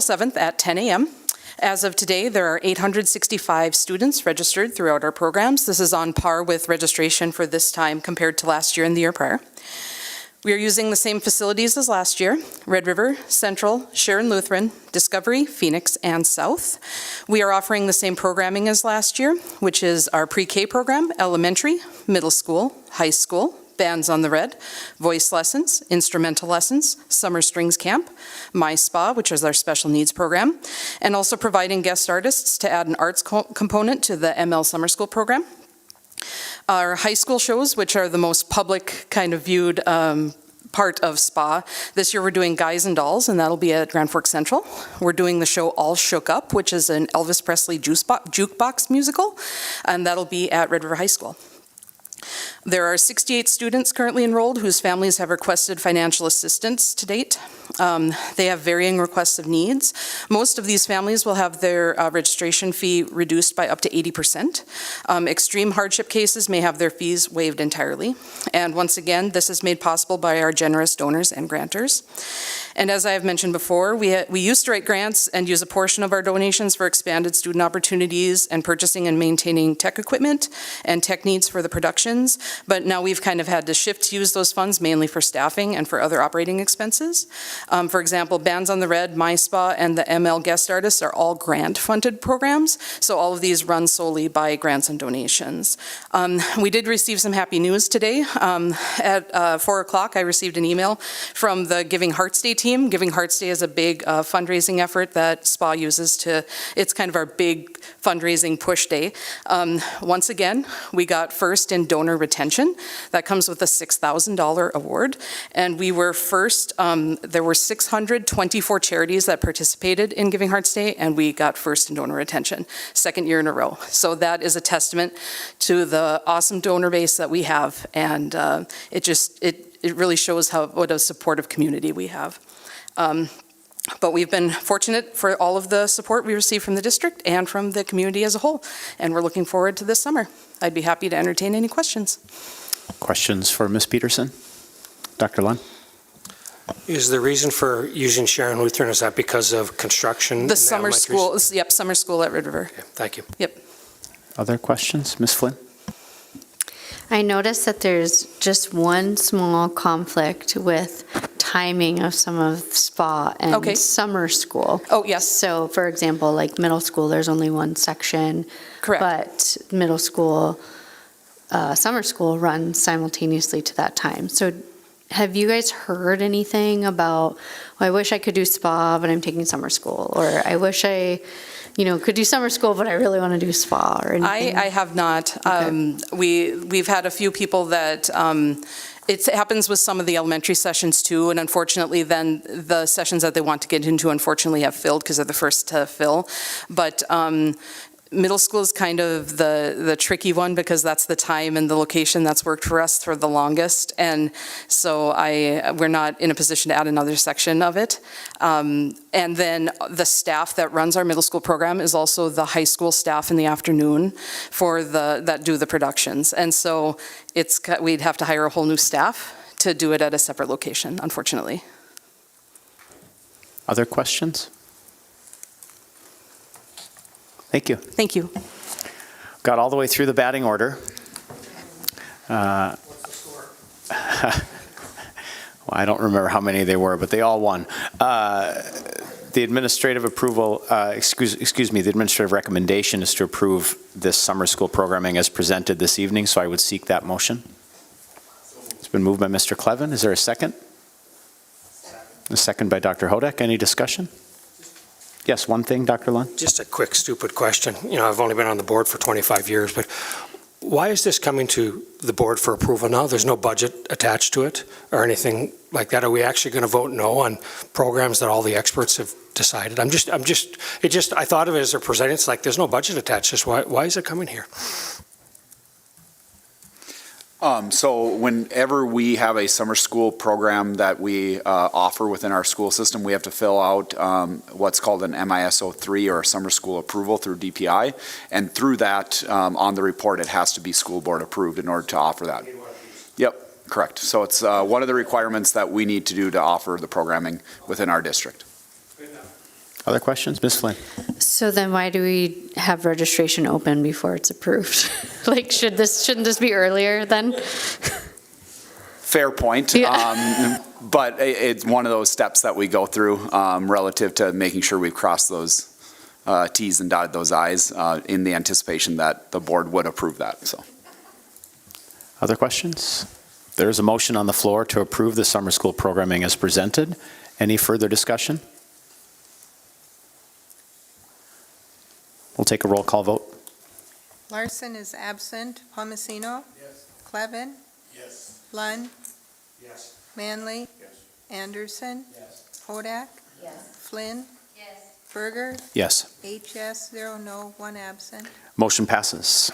7th at 10 a.m. As of today, there are 865 students registered throughout our programs. This is on par with registration for this time compared to last year and the year prior. We are using the same facilities as last year: Red River, Central, Sharon Lutheran, Discovery, Phoenix, and South. We are offering the same programming as last year, which is our pre-K program, elementary, middle school, high school, Bands on the Red, voice lessons, instrumental lessons, summer strings camp, My Spa, which is our special needs program, and also providing guest artists to add an arts component to the ML Summer School program. Our high school shows, which are the most public kind of viewed part of SPA. This year we're doing Guys and Dolls, and that'll be at Grand Forks Central. We're doing the show All Shook Up, which is an Elvis Presley jukebox musical, and that'll be at Red River High School. There are 68 students currently enrolled whose families have requested financial assistance to date. They have varying requests of needs. Most of these families will have their registration fee reduced by up to 80%. Extreme hardship cases may have their fees waived entirely. And once again, this is made possible by our generous donors and grantors. And as I have mentioned before, we used to write grants and use a portion of our donations for expanded student opportunities and purchasing and maintaining tech equipment and tech needs for the productions. But now we've kind of had to shift to use those funds mainly for staffing and for other operating expenses. For example, Bands on the Red, My Spa, and the ML Guest Artists are all grant-funded programs. So all of these run solely by grants and donations. We did receive some happy news today. At 4 o'clock, I received an email from the Giving Hearts Day team. Giving Hearts Day is a big fundraising effort that SPA uses it's kind of our big fundraising push day. Once again, we got first in donor retention. That comes with a $6,000 award. And we were first, there were 624 charities that participated in Giving Hearts Day, and we got first in donor retention, second year in a row. So that is a testament to the awesome donor base that we have, and it really shows what a supportive community we have. But we've been fortunate for all of the support we received from the district and from the community as a whole, and we're looking forward to this summer. I'd be happy to entertain any questions. Questions for Ms. Peterson? Dr. Lund? Is the reason for using Sharon Lutheran, is that because of construction? The summer school, yep, summer school at Red River. Okay, thank you. Yep. Other questions? Ms. Flynn? I noticed that there's just one small conflict with timing of some of SPA and summer school. Oh, yes. So, for example, like middle school, there's only one section. Correct. But middle school, summer school runs simultaneously to that time. So have you guys heard anything about, well, I wish I could do SPA, but I'm taking summer school, or I wish I could do summer school, but I really want to do SPA, or anything? I have not. Okay. We've had a few people that, it happens with some of the elementary sessions too, and unfortunately then the sessions that they want to get into unfortunately have filled because they're the first to fill. But middle school is kind of the tricky one because that's the time and the location that's worked for us for the longest. And so we're not in a position to add another section of it. And then the staff that runs our middle school program is also the high school staff in the afternoon that do the productions. And so we'd have to hire a whole new staff to do it at a separate location, unfortunately. Other questions? Thank you. Thank you. Got all the way through the batting order. What's the score? Well, I don't remember how many they were, but they all won. The administrative approval, the administrative recommendation is to approve this summer school programming as presented this evening, so I would seek that motion. It's been moved by Mr. Clevin. Is there a second? A second by Dr. Hodek. Any discussion? Yes, one thing, Dr. Lund? Just a quick, stupid question. I've only been on the board for 25 years, but why is this coming to the board for approval now? There's no budget attached to it or anything like that. Are we actually going to vote no on programs that all the experts have decided? I thought of it as they're presenting, it's like there's no budget attached. Just why is it coming here? So whenever we have a summer school program that we offer within our school system, we have to fill out what's called an MISO 3 or a summer school approval through DPI. And through that, on the report, it has to be school board approved in order to offer that. Yep, correct. So it's one of the requirements that we need to do to offer the programming within our district. Other questions? Ms. Flynn? So then why do we have registration open before it's approved? Like, shouldn't this be earlier then? Fair point. Yeah. But it's one of those steps that we go through relative to making sure we've crossed those T's and dotted those I's in the anticipation that the board would approve that. So, Other questions? There is a motion on the floor to approve the summer school programming as presented. Any further discussion? We'll take a roll call vote. Larson is absent. Palmasino? Yes. Clevin? Yes. Lund? Yes. Manley? Yes. Anderson? Yes. Hodak? Yes. Flynn? Yes. Berger? Yes. 8 yes, 0 no, 1 absent. Motion passes.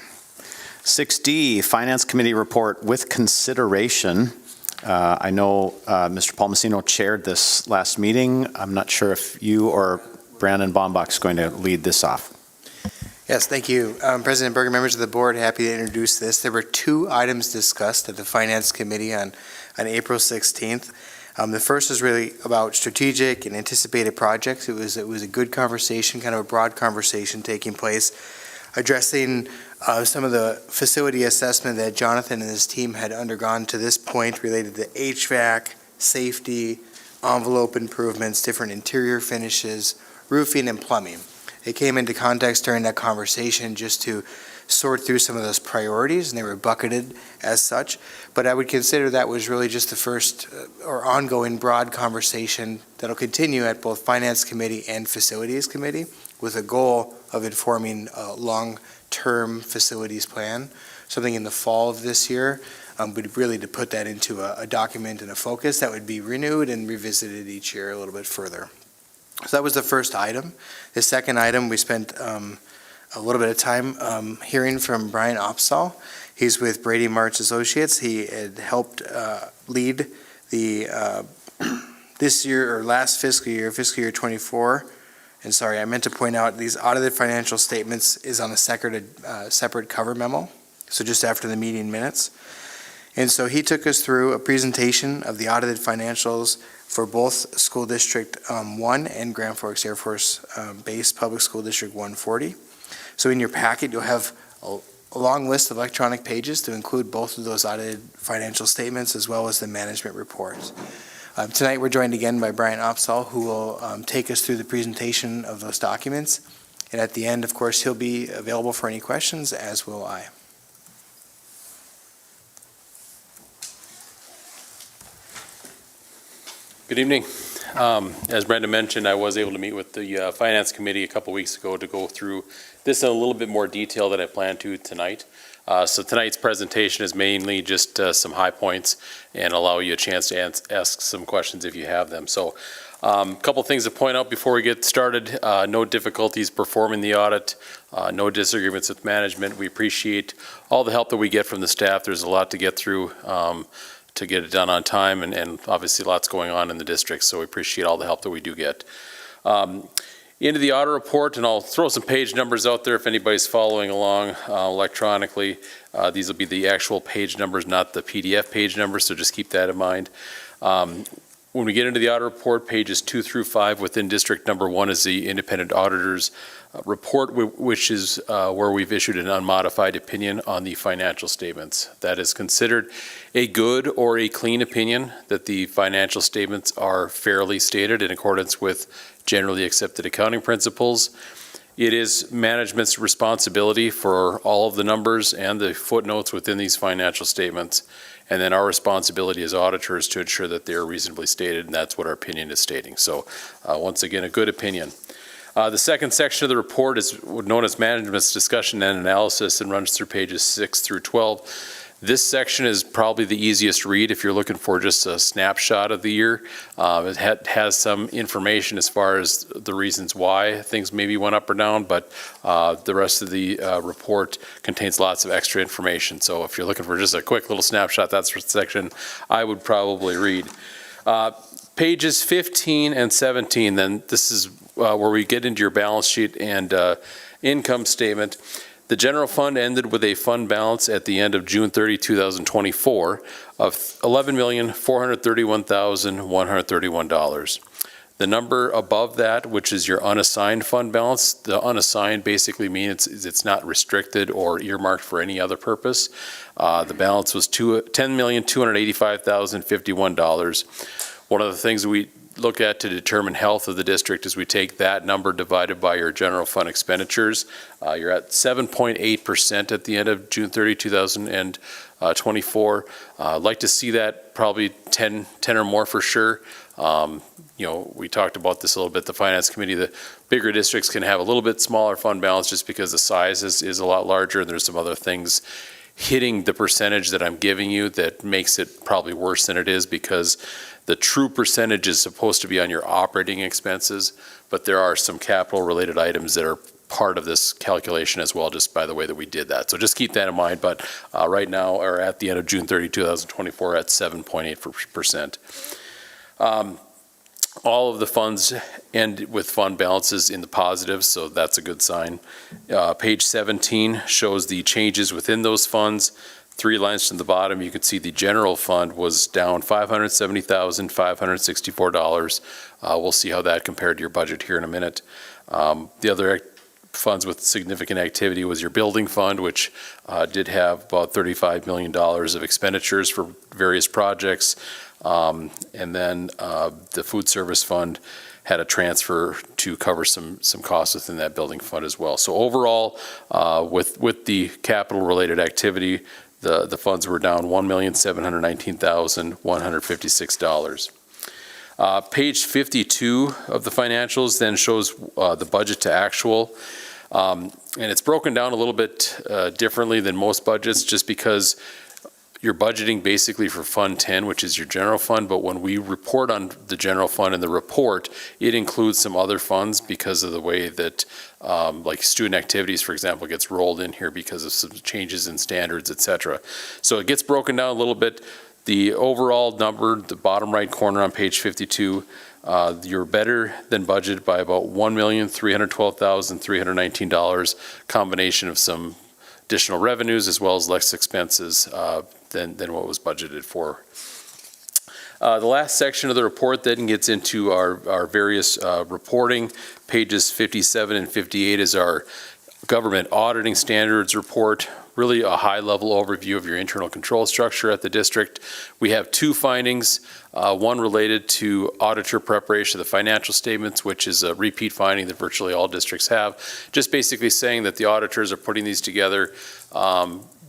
6D, Finance Committee report with consideration I know Mr. Palmasino chaired this last meeting. I'm not sure if you or Brandon Bombach is going to lead this off. Yes, thank you. President Berger, members of the board, happy to introduce this. There were 2 items discussed at the Finance Committee on April 16th. The first is really about strategic and anticipated projects. It was a good conversation, kind of a broad conversation taking place, addressing some of the facility assessment that Jonathan and his team had undergone to this point related to HVAC, safety, envelope improvements, different interior finishes, roofing, and plumbing. It came into context during that conversation just to sort through some of those priorities, and they were bucketed as such. But I would consider that was really just the first or ongoing broad conversation that'll continue at both Finance Committee and Facilities Committee with a goal of informing a long-term facilities plan, something in the fall of this year, but really to put that into a document and a focus that would be renewed and revisited each year a little bit further. So that was the first item. The second item, we spent a little bit of time hearing from Brian Opsahl. He's with Brady March Associates. He had helped lead the this year or last fiscal year 24. And sorry, I meant to point out these audited financial statements is on a separate cover memo, so just after the meeting minutes. And so he took us through a presentation of the audited financials for both School District 1 and Grand Forks Air Force Base Public School District 140. So in your packet, you'll have a long list of electronic pages to include both of those audited financial statements as well as the management reports. Tonight, we're joined again by Brian Opsahl, who will take us through the presentation of those documents. And at the end, of course, he'll be available for any questions, as will I. Good evening. As Brenda mentioned, I was able to meet with the Finance Committee a couple weeks ago to go through this in a little bit more detail than I plan to tonight. So tonight's presentation is mainly just some high points and allow you a chance to ask some questions if you have them. So a couple things to point out before we get started. No difficulties performing the audit, no disagreements with management. We appreciate all the help that we get from the staff. There's a lot to get through to get it done on time, and obviously lots going on in the district, so we appreciate all the help that we do get. Into the audit report, and I'll throw some page numbers out there if anybody's following along electronically. These will be the actual page numbers, not the PDF page numbers, so just keep that in mind. When we get into the audit report, pages 2 through 5, within District Number 1 is the independent auditor's report, which is where we've issued an unmodified opinion on the financial statements. That is considered a good or a clean opinion, that the financial statements are fairly stated in accordance with generally accepted accounting principles. It is management's responsibility for all of the numbers and the footnotes within these financial statements. And then our responsibility as auditors to ensure that they're reasonably stated, and that's what our opinion is stating. So once again, a good opinion. The second section of the report is known as management's discussion and analysis and runs through pages 6 through 12. This section is probably the easiest read if you're looking for just a snapshot of the year. It has some information as far as the reasons why things maybe went up or down, but the rest of the report contains lots of extra information. So if you're looking for just a quick little snapshot, that's the section I would probably read. Pages 15 and 17, then this is where we get into your balance sheet and income statement. The general fund ended with a fund balance at the end of June 30, 2024 of $11,431,131. The number above that, which is your unassigned fund balance, the unassigned basically means it's not restricted or earmarked for any other purpose. The balance was $10,285,051. One of the things we look at to determine health of the district is we take that number divided by your general fund expenditures. You're at 7.8% at the end of June 30, 2024. I'd like to see that probably 10 or more for sure. We talked about this a little bit, the Finance Committee. The bigger districts can have a little bit smaller fund balance just because the size is a lot larger, and there's some other things hitting the percentage that I'm giving you that makes it probably worse than it is, because the true percentage is supposed to be on your operating expenses, but there are some capital related items that are part of this calculation as well, just by the way that we did that. So just keep that in mind, but right now, or at the end of June 30, 2024, at 7.8%. All of the funds end with fund balances in the positive, so that's a good sign. Page 17 shows the changes within those funds. 3 lines from the bottom, you can see the general fund was down $570,564. We'll see how that compared to your budget here in a minute. The other funds with significant activity was your building fund, which did have about $35 million of expenditures for various projects. And then the food service fund had a transfer to cover some costs within that building fund as well. So overall, with the capital related activity, the funds were down $1,719,156. Page 52 of the financials then shows the budget to actual. And it's broken down a little bit differently than most budgets, just because you're budgeting basically for Fund 10, which is your general fund, but when we report on the general fund in the report, it includes some other funds because of the way that, like student activities, for example, gets rolled in here because of some changes in standards, et cetera. So it gets broken down a little bit. The overall number, the bottom right corner on page 52, you're better than budgeted by about $1,312,319, combination of some additional revenues as well as less expenses than what was budgeted for. The last section of the report then gets into our various reporting. Pages 57 and 58 is our government auditing standards report, really a high-level overview of your internal control structure at the district. We have 2 findings, one related to auditor preparation of the financial statements, which is a repeat finding that virtually all districts have, just basically saying that the auditors are putting these together.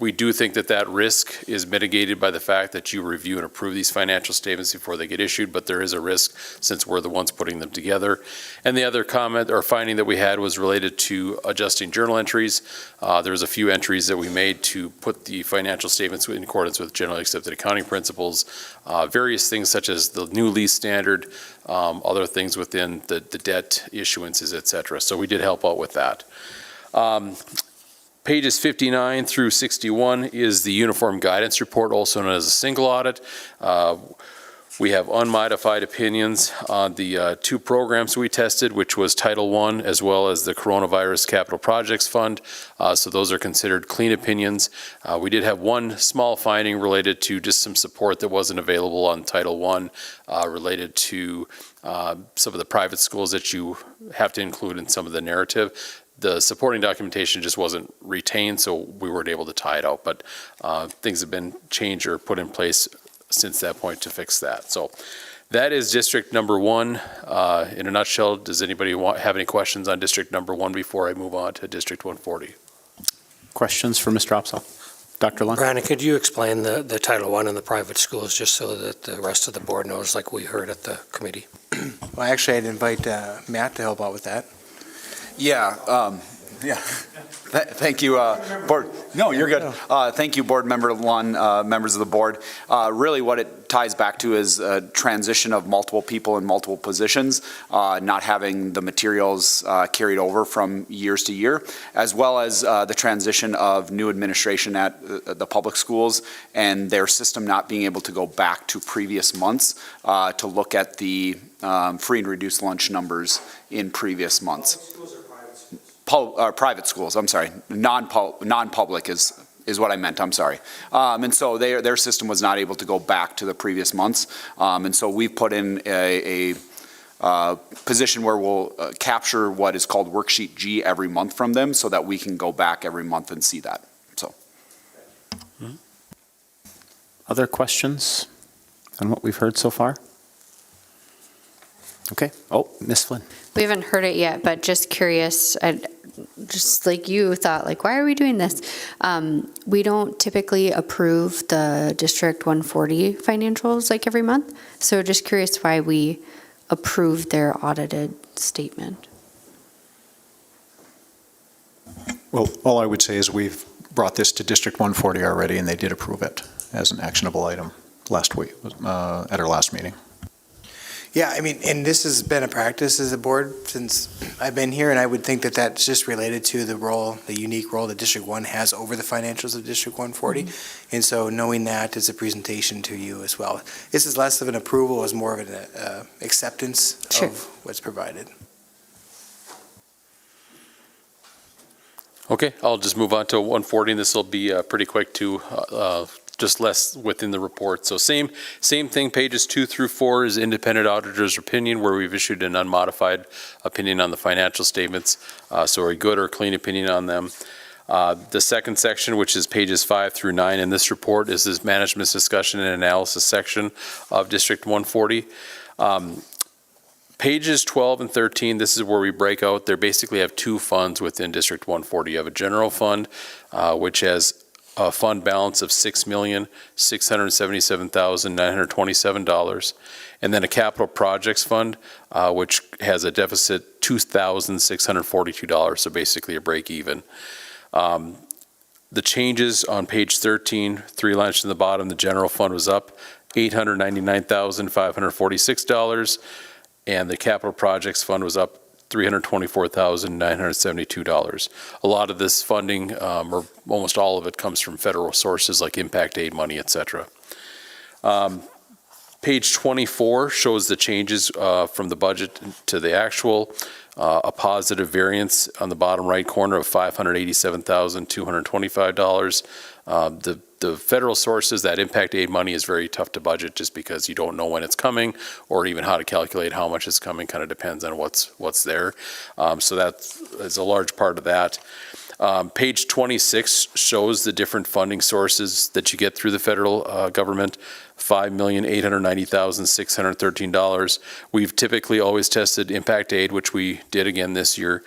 We do think that risk is mitigated by the fact that you review and approve these financial statements before they get issued, but there is a risk since we're the ones putting them together. And the other comment or finding that we had was related to adjusting journal entries. There was a few entries that we made to put the financial statements in accordance with generally accepted accounting principles, various things such as the new lease standard, other things within the debt issuances, et cetera. So we did help out with that. Pages 59 through 61 is the Uniform Guidance Report, also known as a single audit. We have unmodified opinions on the 2 programs we tested, which was Title I as well as the Coronavirus Capital Projects Fund. So those are considered clean opinions. We did have one small finding related to just some support that wasn't available on Title I related to some of the private schools that you have to include in some of the narrative. The supporting documentation just wasn't retained, so we weren't able to tie it out, but things have been changed or put in place since that point to fix that. So that is District Number 1. In a nutshell, does anybody have any questions on District Number 1 before I move on to District 140? Questions for Mr. Opsahl? Dr. Lund? Brandon, could you explain the Title I in the private schools, just so that the rest of the board knows, like we heard at the committee? Well, actually, I'd invite Matt to help out with that. Yeah. Thank you, Board. No, you're good. Thank you, Board Member Lund, members of the board. Really what it ties back to is a transition of multiple people in multiple positions, not having the materials carried over from years to year, as well as the transition of new administration at the public schools and their system not being able to go back to previous months to look at the free and reduced lunch numbers in previous months. Private schools, I'm sorry, non-public is what I meant, I'm sorry. And so their system was not able to go back to the previous months. And so we've put in a position where we'll capture what is called Worksheet G every month from them so that we can go back every month and see that, so. Other questions on what we've heard so far? Okay. Oh, Ms. Flynn. We haven't heard it yet, but just curious, just like you thought, like, why are we doing this? We don't typically approve the District 140 financials like every month. So just curious why we approved their audited statement. Well, all I would say is we've brought this to District 140 already, and they did approve it as an actionable item last week at our last meeting. Yeah, I mean, and this has been a practice as a board since I've been here, and I would think that that's just related to the role, the unique role that District 1 has over the financials of District 140. And so knowing that is a presentation to you as well. This is less of an approval, as more of an acceptance of what's provided. Okay, I'll just move on to 140, and this will be pretty quick too, just less within the report. So same thing, pages 2 through 4 is independent auditor's opinion, where we've issued an unmodified opinion on the financial statements, so a good or clean opinion on them. The second section, which is pages 5 through 9 in this report, is this management's discussion and analysis section of District 140. Pages 12 and 13, this is where we break out. They basically have two funds within District 140. You have a general fund, which has a fund balance of $6,677,927, and then a capital projects fund, which has a deficit $2,642, so basically a break even. The changes on page 13, 3 lines from the bottom, the general fund was up $899,546, and the capital projects fund was up $324,972. A lot of this funding, or almost all of it, comes from federal sources like impact aid money, et cetera. Page 24 shows the changes from the budget to the actual. A positive variance on the bottom right corner of $587,225. The federal sources, that impact aid money, is very tough to budget just because you don't know when it's coming or even how to calculate how much is coming. Kind of depends on what's there. So that is a large part of that. Page 26 shows the different funding sources that you get through the federal government. $5,890,613. We've typically always tested impact aid, which we did again this year.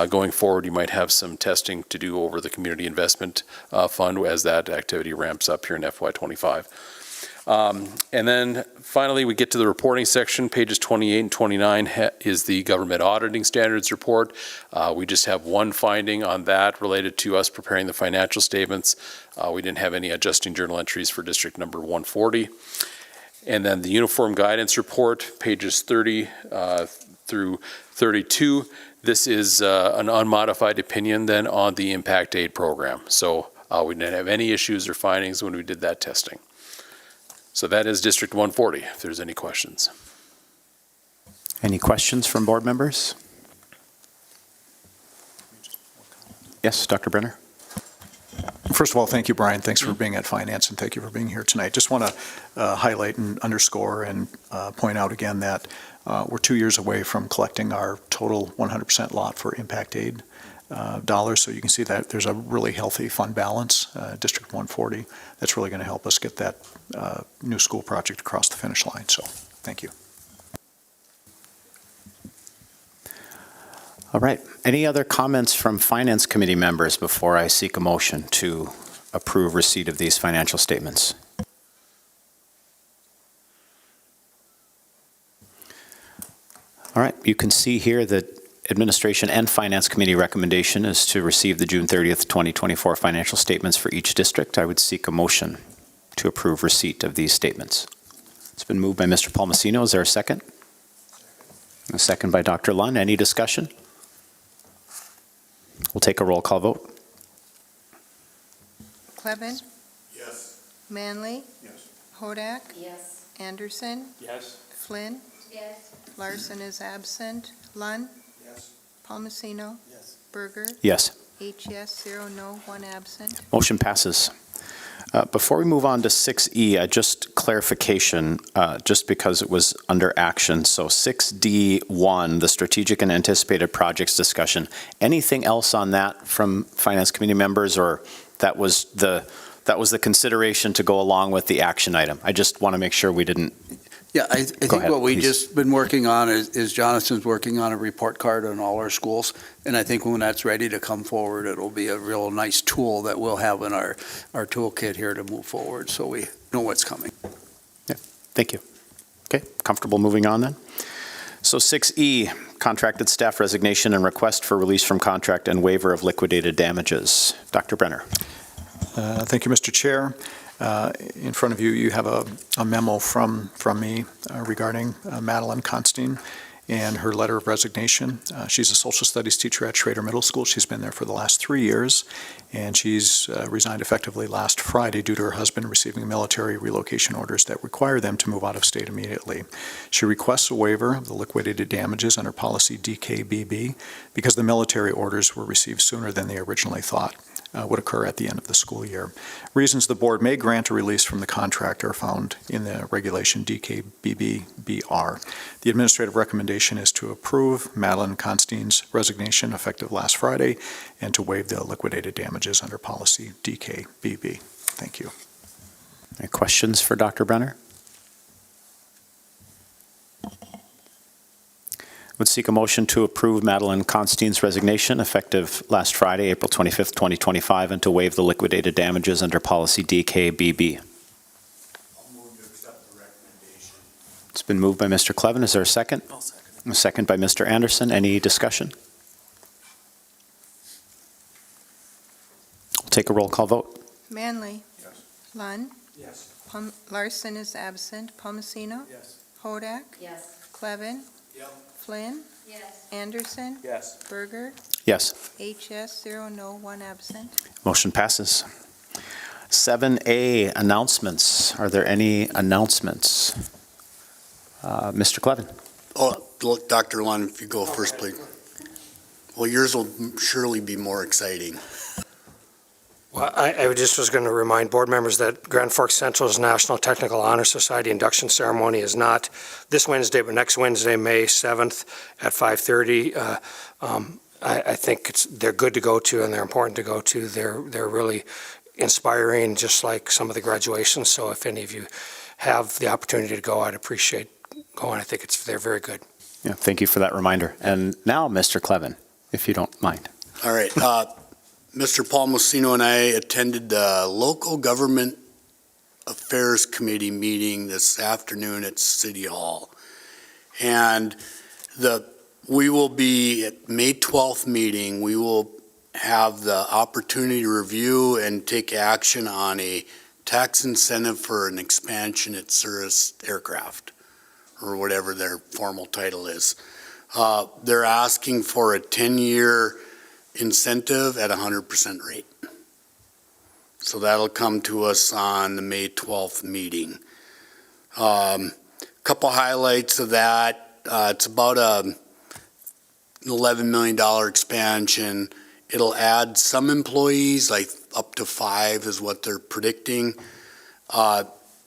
Going forward, you might have some testing to do over the community investment fund as that activity ramps up here in FY25. And then finally, we get to the reporting section. Pages 28 and 29 is the government auditing standards report. We just have one finding on that related to us preparing the financial statements. We didn't have any adjusting journal entries for district number 140. And then the uniform guidance report, pages 30 through 32. This is an unmodified opinion then on the impact aid program. So we didn't have any issues or findings when we did that testing. So that is District 140, if there's any questions. Any questions from board members? Yes, Dr. Brenner. First of all, thank you, Brian. Thanks for being at Finance, and thank you for being here tonight. Just want to highlight and underscore and point out again that we're 2 years away from collecting our total 100% lot for impact aid dollars. So you can see that there's a really healthy fund balance, District 140, that's really going to help us get that new school project across the finish line. So thank you. All right. Any other comments from Finance Committee members before I seek a motion to approve receipt of these financial statements? All right. You can see here that Administration and Finance Committee recommendation is to receive the June 30th, 2024 financial statements for each district. I would seek a motion to approve receipt of these statements. It's been moved by Mr. Palmasino. Is there a second? A second by Dr. Lund. Any discussion? We'll take a roll call vote. Kleben? Yes. Manley? Yes. Hodak? Yes. Anderson? Yes. Flynn? Yes. Larson is absent. Lund? Yes. Palmasino? Yes. Berger? Yes. 8 yes, 0 no, 1 absent. Motion passes. Before we move on to 6E, just clarification, just because it was under action. So 6D1, the strategic and anticipated projects discussion. Anything else on that from Finance Committee members, or that was the consideration to go along with the action item? I just want to make sure we didn't. Yeah, I think ahead, what we please. just been working on is Jonathan's working on a report card on all our schools. And I think when that's ready to come forward, it'll be a real nice tool that we'll have in our toolkit here to move forward, so we know what's coming. Yeah, thank you. Okay, comfortable moving on then? So 6E, contracted staff resignation and request for release from contract and waiver of liquidated damages. Dr. Brenner. Thank you, Mr. Chair. In front of you, you have a memo from me regarding Madeline Constein and her letter of resignation. She's a social studies teacher at Schrader Middle School. She's been there for the last 3 years, and she's resigned effectively last Friday due to her husband receiving military relocation orders that require them to move out of state immediately. She requests a waiver of the liquidated damages under policy DKBB because the military orders were received sooner than they originally thought would occur at the end of the school year. Reasons the board may grant a release from the contract are found in the regulation DKBB-BR. The administrative recommendation is to approve Madeline Constein's resignation effective last Friday and to waive the liquidated damages under policy DKBB. Thank you. Any questions for Dr. Brenner? Would seek a motion to approve Madeline Constein's resignation effective last Friday, April 25th, 2025, and to waive the liquidated damages under policy DKBB. I'll move to accept the recommendation. It's been moved by Mr. Clevin. Is there a second? I'll second. A second by Mr. Anderson. Any discussion? We'll take a roll call vote. Manley. Yes. Lund. Yes. Larson is absent. Palmasino. Yes. Hodak. Yes. Clevin. Yep. Flynn. Yes. Anderson. Yes. Berger. Yes. 8 yes, 0 no, 1 absent. Motion passes. 7A, announcements. Are there any announcements? Mr. Clevin. Oh, look, Dr. Lund, if you go first, please. Well, yours will surely be more exciting. Well, I just was going to remind board members that Grand Forks Central's National Technical Honor Society induction ceremony is not this Wednesday, but next Wednesday, May 7th at 5:30. I think they're good to go to and they're important to go to. They're really inspiring, just like some of the graduations. So if any of you have the opportunity to go, I'd appreciate going. I think they're very good. Yeah, thank you for that reminder. And now, Mr. Clevin, if you don't mind. All right. Mr. Palmasino and I attended the Local Government Affairs Committee meeting this afternoon at City Hall. And we will be at May 12th meeting, we will have the opportunity to review and take action on a tax incentive for an expansion at Cirrus Aircraft, or whatever their formal title is. They're asking for a 10-year incentive at 100% rate. So that'll come to us on the May 12th meeting. Couple highlights of that. It's about an $11 million expansion. It'll add some employees, like up to 5 is what they're predicting.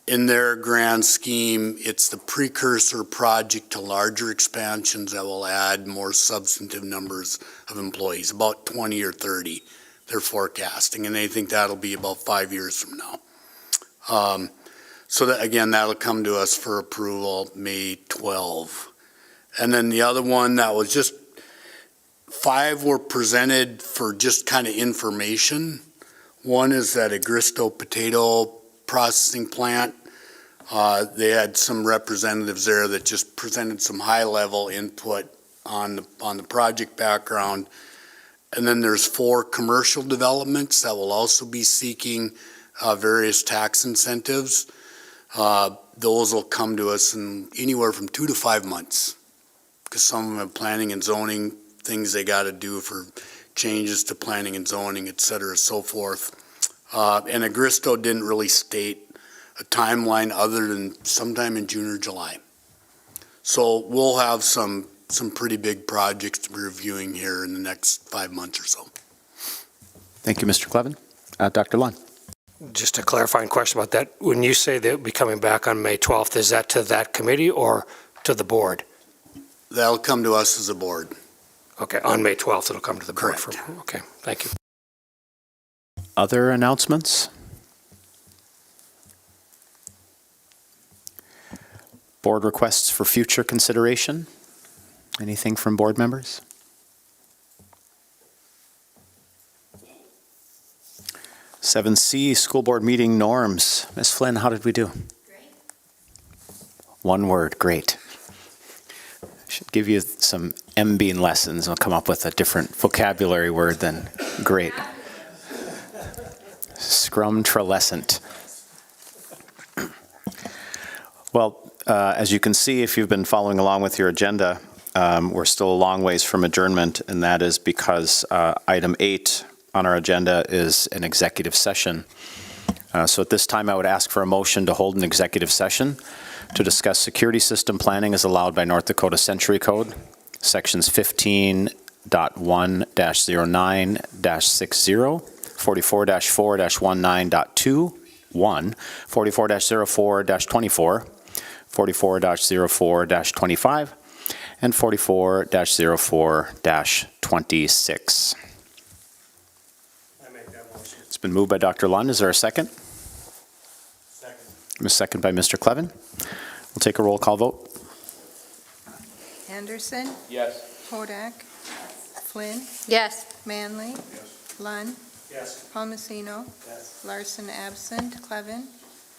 In their grand scheme, it's the precursor project to larger expansions that will add more substantive numbers of employees, about 20 or 30 they're forecasting, and they think that'll be about 5 years from now. So that, again, that'll come to us for approval May 12. And then the other one that was just 5 were presented for just kind of information. One is that Agristo potato processing plant. They had some representatives there that just presented some high-level input on the project background. And then there's 4 commercial developments that will also be seeking various tax incentives. Those will come to us in anywhere from 2 to 5 months, because some of them have planning and zoning things they got to do for changes to planning and zoning, et cetera, so forth. And Agristo didn't really state a timeline other than sometime in June or July. So we'll have some pretty big projects to be reviewing here in the next 5 months or so. Thank you, Mr. Clevin. Dr. Lund. Just a clarifying question about that. When you say they'll be coming back on May 12th, is that to that committee or to the board? That'll come to us as a board. Okay, on May 12th, it'll come to the board. Correct. Okay, thank you. Other announcements? Board requests for future consideration? Anything from board members? Seven C, school board meeting norms. Ms. Flynn, how did we do? Great. One word, great. Should give you some M-bean lessons. I'll come up with a different vocabulary word than great. Scrumtralescent. Well, as you can see, if you've been following along with your agenda, we're still a long ways from adjournment, and that is because item 8 on our agenda is an executive session. So at this time, I would ask for a motion to hold an executive session to discuss security system planning as allowed by North Dakota Century Code, sections 15.1-09-60, 44-4-19.2, 44-04-24, 44-04-25, and 44-04-26. It's been moved by Dr. Lund. Is there a second? Second. Second by Mr. Clevin. We'll take a roll call vote. Anderson? Yes. Hodak? Flynn? Yes. Manley? Lund? Yes. Palmesino? Yes. Larson absent. Clevin?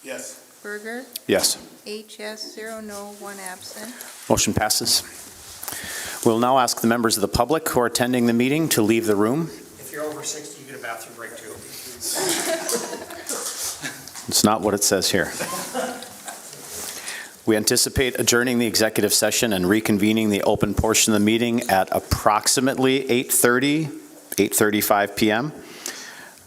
Yes. Berger? Yes. 8 yes, 0 no, 1 absent. Motion passes. We'll now ask the members of the public who are attending the meeting to leave the room. If you're over 60, you get a bathroom break too. It's not what it says here. We anticipate adjourning the executive session and reconvening the open portion of the meeting at approximately 8:35 p.m.,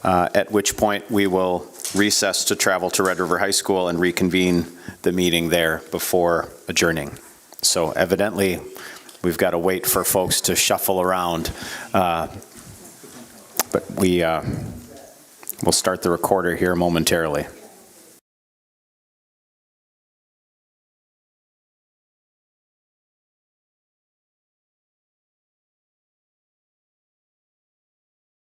at which point we will recess to travel to Red River High School and reconvene the meeting there before adjourning. So evidently, we've got to wait for folks to shuffle around. But we'll start the recorder here momentarily.